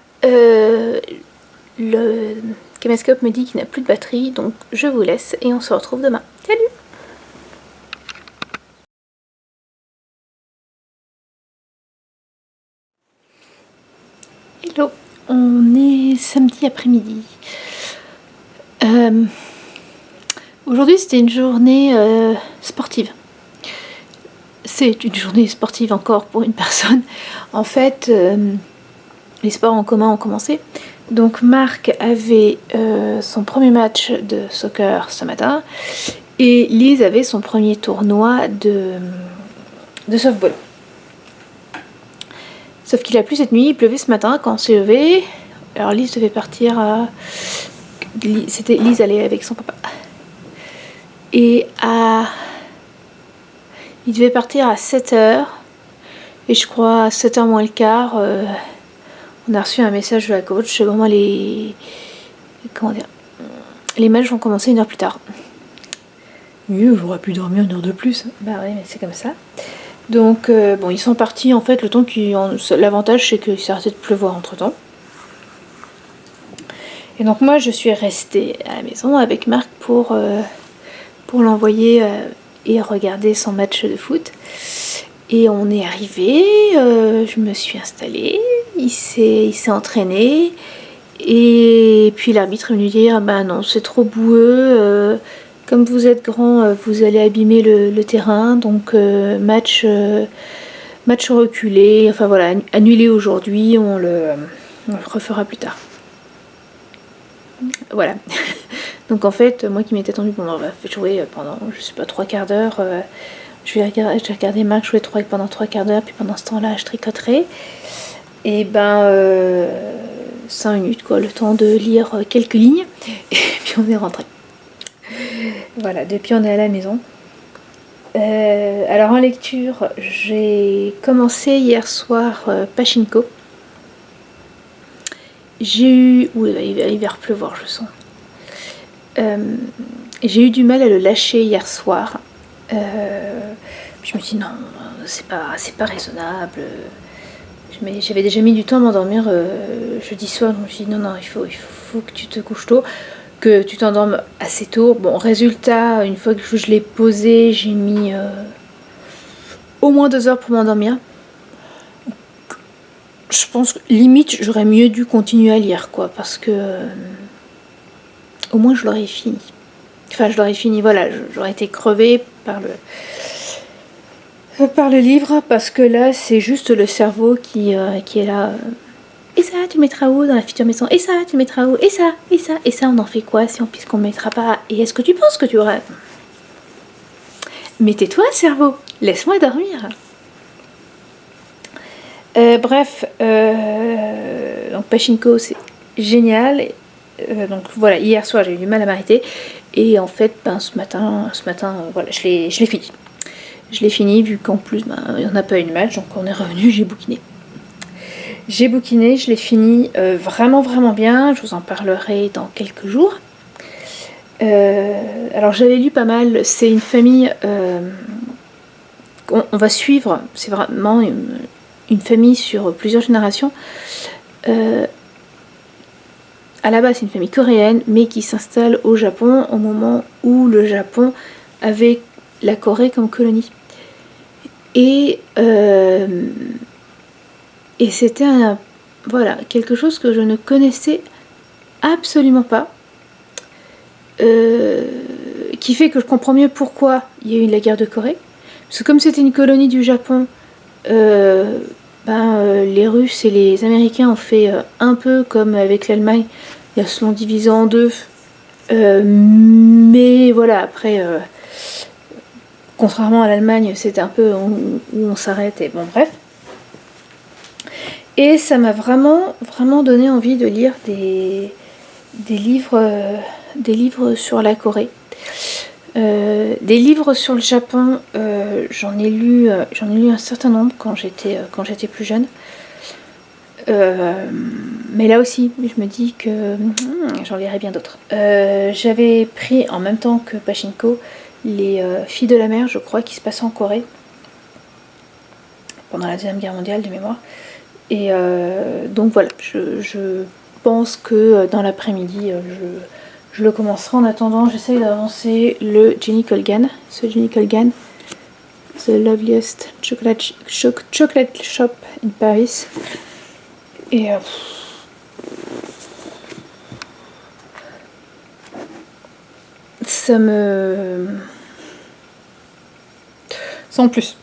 Le caméscope me dit qu'il n'a plus de batterie, donc je vous laisse et on se retrouve demain. Salut! Hello! On est samedi après-midi. Aujourd'hui c'était une journée sportive. C'est une journée sportive encore pour une personne. En fait, les sports en commun ont commencé. Donc Marc avait son premier match de soccer ce matin et Lise avait son premier tournoi de softball. Sauf qu'il a plu cette nuit, il pleuvait ce matin quand on s'est levé. Alors Lise devait partir à... Lise allait avec son papa. Et il devait partir à 7h. Et je crois à 7h moins le quart, on a reçu un message de la coach. Vraiment les matchs vont commencer 1 heure plus tard. Oui, j'aurais pu dormir 1 heure de plus. Bah oui, mais c'est comme ça. Donc bon, ils sont partis en fait le temps l'avantage c'est qu'il s'est arrêté de pleuvoir entre temps. Et donc moi je suis restée à la maison avec Marc pour l'envoyer et regarder son match de foot. Et on est arrivé, je me suis installée, il s'est entraîné. Et puis l'arbitre est venu dire, bah non, c'est trop boueux, comme vous êtes grand, vous allez abîmer le terrain, donc match reculé, enfin voilà, annulé aujourd'hui, on le refera plus tard. Voilà. Donc en fait, moi qui m'étais attendue, bon, on va jouer pendant, je sais pas, 3/4 d'heure. Je vais regarder Marc jouer pendant 3/4 d'heure, puis pendant ce temps-là, je tricoterai. Et ben, 5 minutes, quoi, le temps de lire quelques lignes. Et puis on est rentré. Voilà, depuis on est à la maison. Alors en lecture, j'ai commencé hier soir Pachinko. J'ai eu... Ouh, il va pleuvoir, je sens. J'ai eu du mal à le lâcher hier soir. Je me suis dit non, c'est pas raisonnable. J'avais déjà mis du temps à m'endormir jeudi soir. Je me suis dit non, il faut que tu te couches tôt, que tu t'endormes assez tôt. Bon, résultat, une fois que je l'ai posé, j'ai mis au moins 2 heures pour m'endormir. Je pense que limite j'aurais mieux dû continuer à lire, quoi, parce que au moins je l'aurais fini. Enfin, je l'aurais fini, voilà, j'aurais été crevée par le livre, parce que là, c'est juste le cerveau qui est là. Et ça, tu le mettras où dans la future maison? Et ça, tu le mettras où? Et ça, et ça, et ça, on en fait quoi si puisqu'on ne mettra pas? Et est-ce que tu penses que tu auras... Mais tais-toi, cerveau, laisse-moi dormir. Bref, donc Pachinko, c'est génial. Donc voilà, hier soir, j'ai eu du mal à m'arrêter. Et en fait, ben, ce matin, voilà, je l'ai fini. Je l'ai fini, vu qu'en plus, ben, il n'y en a pas eu de match, donc on est revenu, j'ai bouquiné. Je l'ai fini vraiment, vraiment bien. Je vous en parlerai dans quelques jours. Alors, j'avais lu pas mal. C'est une famille on va suivre. C'est vraiment une famille sur plusieurs générations. À la base, c'est une famille coréenne, mais qui s'installe au Japon au moment où le Japon avait la Corée comme colonie. Et c'était voilà, quelque chose que je ne connaissais absolument pas, qui fait que je comprends mieux pourquoi il y a eu la guerre de Corée. Parce que comme c'était une colonie du Japon, les Russes et les Américains ont fait un peu comme avec l'Allemagne, ils se l'ont divisé en deux. Mais voilà, après, contrairement à l'Allemagne, c'était un peu où on s'arrête et bon bref. Et ça m'a vraiment donné envie de lire des livres sur la Corée. Des livres sur le Japon, j'en ai lu un certain nombre quand j'étais plus jeune. Mais là aussi, je me dis que j'en lirai bien d'autres. J'avais pris en même temps que Pachinko les Filles de la mer, je crois, qui se passaient en Corée pendant la Deuxième Guerre mondiale de mémoire. Et donc voilà, je pense que dans l'après-midi, je le commencerai. En attendant, j'essaye d'avancer le Jenny Colgan. Ce Jenny Colgan, The Loveliest Chocolate Shop in Paris. Et ça me... Sans plus.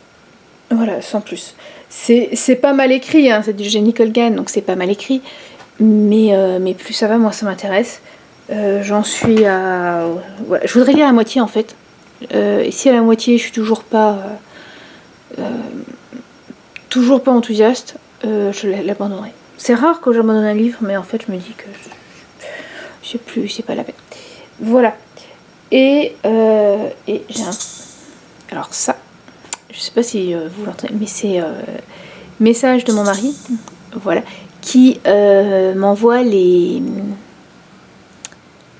Voilà, sans plus. C'est pas mal écrit, hein, c'est du Jenny Colgan, donc c'est pas mal écrit. Mais plus ça va, moi ça m'intéresse. J'en suis à... Voilà, je voudrais lire à moitié en fait. Et si à la moitié je suis toujours pas enthousiaste, je l'abandonnerai. C'est rare que j'abandonne un livre, mais en fait je me dis que c'est pas la peine. Voilà. Et j'ai un... Alors ça, je sais pas si vous l'entendez, mais c'est message de mon mari, voilà, qui m'envoie les...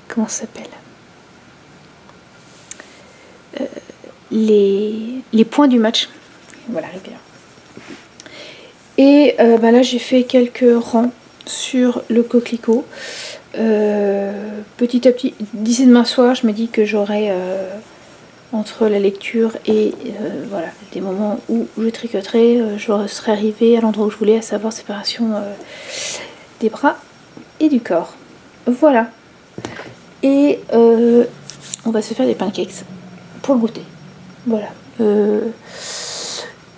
Comment ça s'appelle, les points du match. Voilà, bien. Et là j'ai fait quelques rangs sur le coquelicot. Petit à petit, d'ici demain soir, je me dis que j'aurai entre la lecture et voilà, des moments où je tricoterai, je serai arrivée à l'endroit où je voulais, à savoir séparation des bras et du corps. Voilà. Et on va se faire des pancakes pour le goûter. Voilà.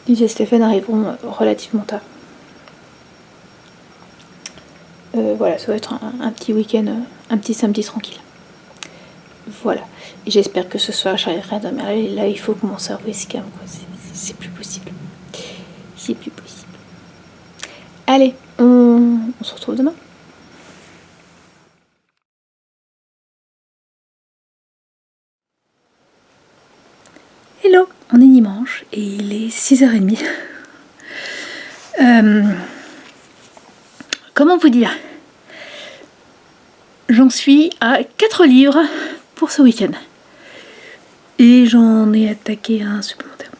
Lise et Stéphane arriveront relativement tard. Voilà, ça va être un petit week-end, un petit samedi tranquille. Voilà. Et j'espère que ce soir j'arriverai à dormir. Là, il faut que mon cerveau se calme. C'est plus possible. C'est plus possible. Allez, on se retrouve demain. Hello, on est dimanche et il est 6h30. Comment vous dire? J'en suis à 4 livres pour ce week-end. Et j'en ai attaqué un supplémentaire.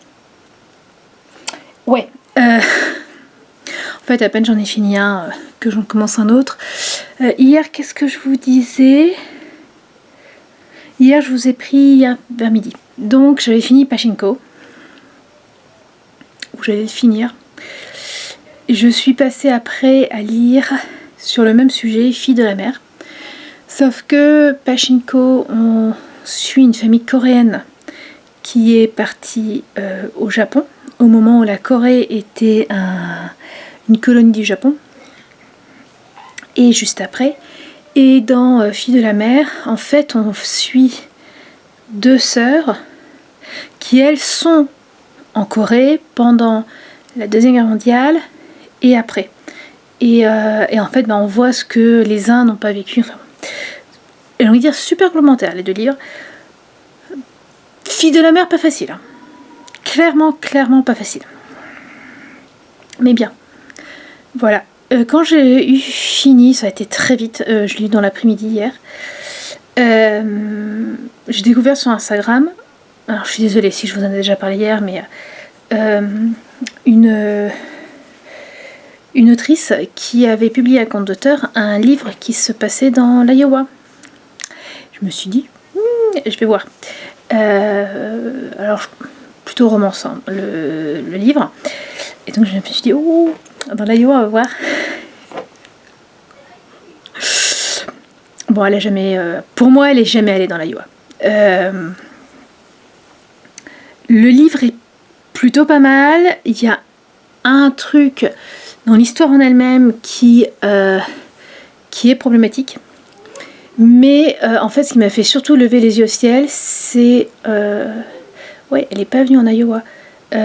Ouais. En fait, à peine j'en ai fini un, que j'en commence un autre. Hier, qu'est-ce que je vous disais? Hier, je vous ai pris vers midi. Donc, j'avais fini Pachinko. Où j'allais le finir. Je suis passée après à lire sur le même sujet, Filles de la mer. Sauf que Pachinko, on suit une famille coréenne qui est partie au Japon au moment où la Corée était une colonie du Japon. Et juste après. Et dans Filles de la mer, en fait, on suit 2 sœurs qui, elles, sont en Corée pendant la Deuxième Guerre mondiale et après. Et en fait, on voit ce que les uns n'ont pas vécu. Enfin, j'ai envie de dire super complémentaires, les 2 livres. Filles de la mer, pas facile. Hein. Clairement pas facile. Mais bien. Voilà. Quand j'ai eu fini, ça a été très vite, je l'ai lu dans l'après-midi hier, j'ai découvert sur Instagram, alors je suis désolée si je vous en ai déjà parlé hier, mais une autrice qui avait publié à compte d'auteur un livre qui se passait dans l'Iowa. Je me suis dit, je vais voir. Alors, plutôt romançant, le livre. Et donc je me suis dit, oh, dans l'Iowa, on va voir. Bon, elle a jamais... pour moi, elle n'est jamais allée dans l'Iowa. Le livre est plutôt pas mal. Il y a un truc dans l'histoire en elle-même qui est problématique. Mais en fait, ce qui m'a fait surtout lever les yeux au ciel, c'est... Ouais, elle n'est pas venue en Iowa. Il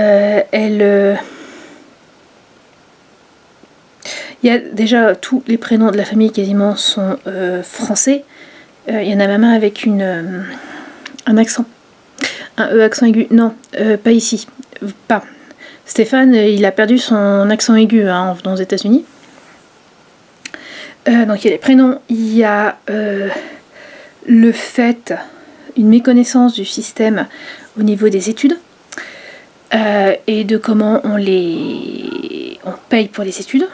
y a déjà tous les prénoms de la famille quasiment sont français. Il y en a même un avec un accent. Un E accent aigu. Non, pas ici. Pas. Stéphane, il a perdu son accent aigu en venant aux États-Unis. Donc il y a les prénoms, il y a le fait, une méconnaissance du système au niveau des études et de comment on paye pour les études.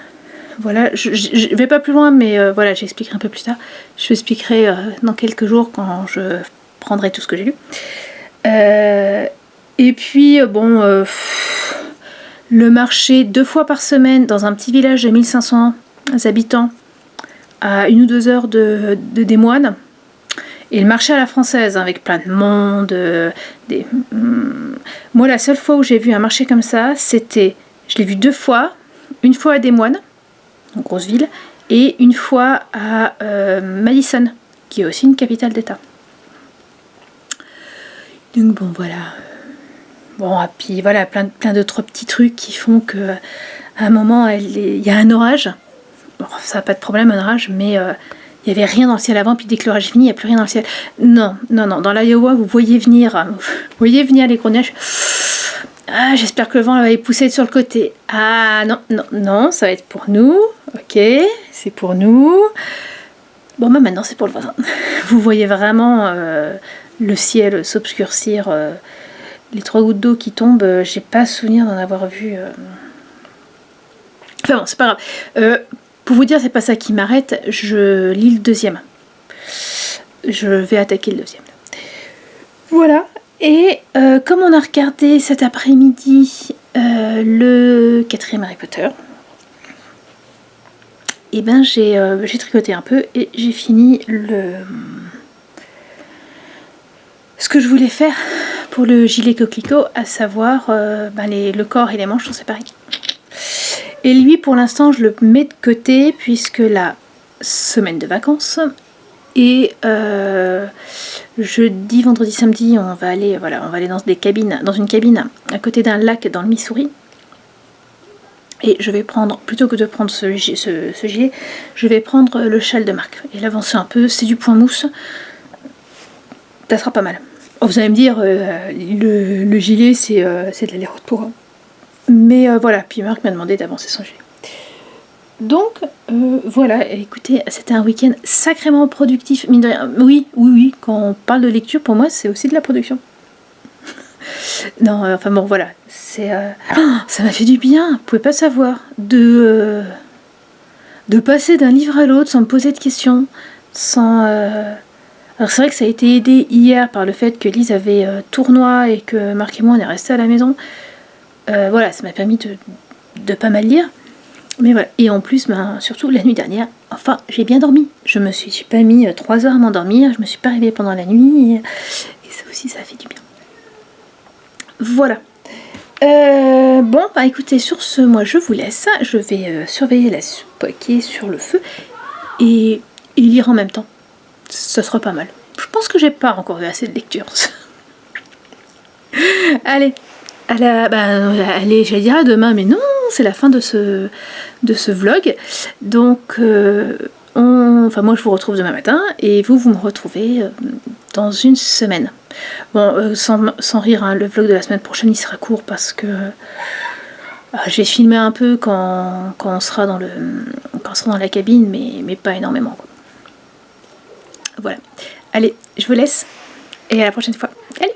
Voilà, je vais pas plus loin, mais voilà, j'expliquerai un peu plus tard. Je l'expliquerai dans quelques jours quand je prendrai tout ce que j'ai lu. Et puis, bon, le marché 2 fois par semaine dans un petit village de 1500 habitants à 1 ou 2 heures des moines. Et le marché à la française, avec plein de monde. Moi, la seule fois où j'ai vu un marché comme ça, c'était, je l'ai vu 2 fois. Une fois à Des Moines, une grosse ville, et une fois à Madison, qui est aussi une capitale d'État. Donc bon, voilà. Bon, et puis voilà, plein d'autres petits trucs qui font que à un moment, il y a un orage. Bon, ça n'a pas de problème, un orage, mais il n'y avait rien dans le ciel avant, puis dès que l'orage est fini, il n'y a plus rien dans le ciel. Non, dans l'Iowa, vous voyez venir les gros nuages. Ah, j'espère que le vent va y pousser sur le côté. Ah, non, ça va être pour nous. Ok, c'est pour nous. Bon, bah maintenant, c'est pour le voisin. Vous voyez vraiment le ciel s'obscurcir. Les 3 gouttes d'eau qui tombent, j'ai pas souvenir d'en avoir vu. Enfin bon, c'est pas grave. Pour vous dire, c'est pas ça qui m'arrête. Je lis le 2e. Je vais attaquer le 2e. Voilà. Et comme on a regardé cet après-midi le 4e Harry Potter, et ben j'ai tricoté un peu et j'ai fini ce que je voulais faire pour le gilet coquelicot, à savoir le corps et les manches sont séparés. Et lui, pour l'instant, je le mets de côté puisque la semaine de vacances. Et jeudi, vendredi, samedi, on va aller dans une cabine à côté d'un lac dans le Missouri. Et je vais prendre, plutôt que de prendre ce gilet, je vais prendre le châle de Marc et l'avancer un peu. C'est du point mousse, ça sera pas mal. Oh, vous allez me dire, le gilet c'est de l'aller-retour pour. Mais voilà, puis Marc m'a demandé d'avancer son gilet. Donc voilà, écoutez, c'était un week-end sacrément productif, mine de rien. Oui, quand on parle de lecture, pour moi, c'est aussi de la production. Non, enfin bon, voilà, ça m'a fait du bien, vous pouvez pas savoir, de passer d'un livre à l'autre sans me poser de questions, Alors c'est vrai que ça a été aidé hier par le fait que Lise avait tournoi et que Marc et moi on est restés à la maison. Voilà, ça m'a permis de pas mal lire. Mais voilà, et en plus, surtout la nuit dernière, enfin, j'ai bien dormi. Je me suis pas mis 3 heures à m'endormir, je me suis pas réveillée pendant la nuit, et ça aussi, ça fait du bien. Voilà. Bon, écoutez, sur ce, moi je vous laisse. Je vais surveiller la soupe qui est sur le feu et lire en même temps. Ça sera pas mal. Je pense que j'ai pas encore eu assez de lecture. Allez. Allez, j'allais dire à demain, mais non, c'est la fin de ce vlog. Donc, moi je vous retrouve demain matin et vous me retrouvez dans une semaine. Bon, sans rire, hein, le vlog de la semaine prochaine il sera court parce que je vais filmer un peu quand on sera dans la cabine, mais pas énormément, quoi. Voilà. Allez, je vous laisse et à la prochaine fois. Allez.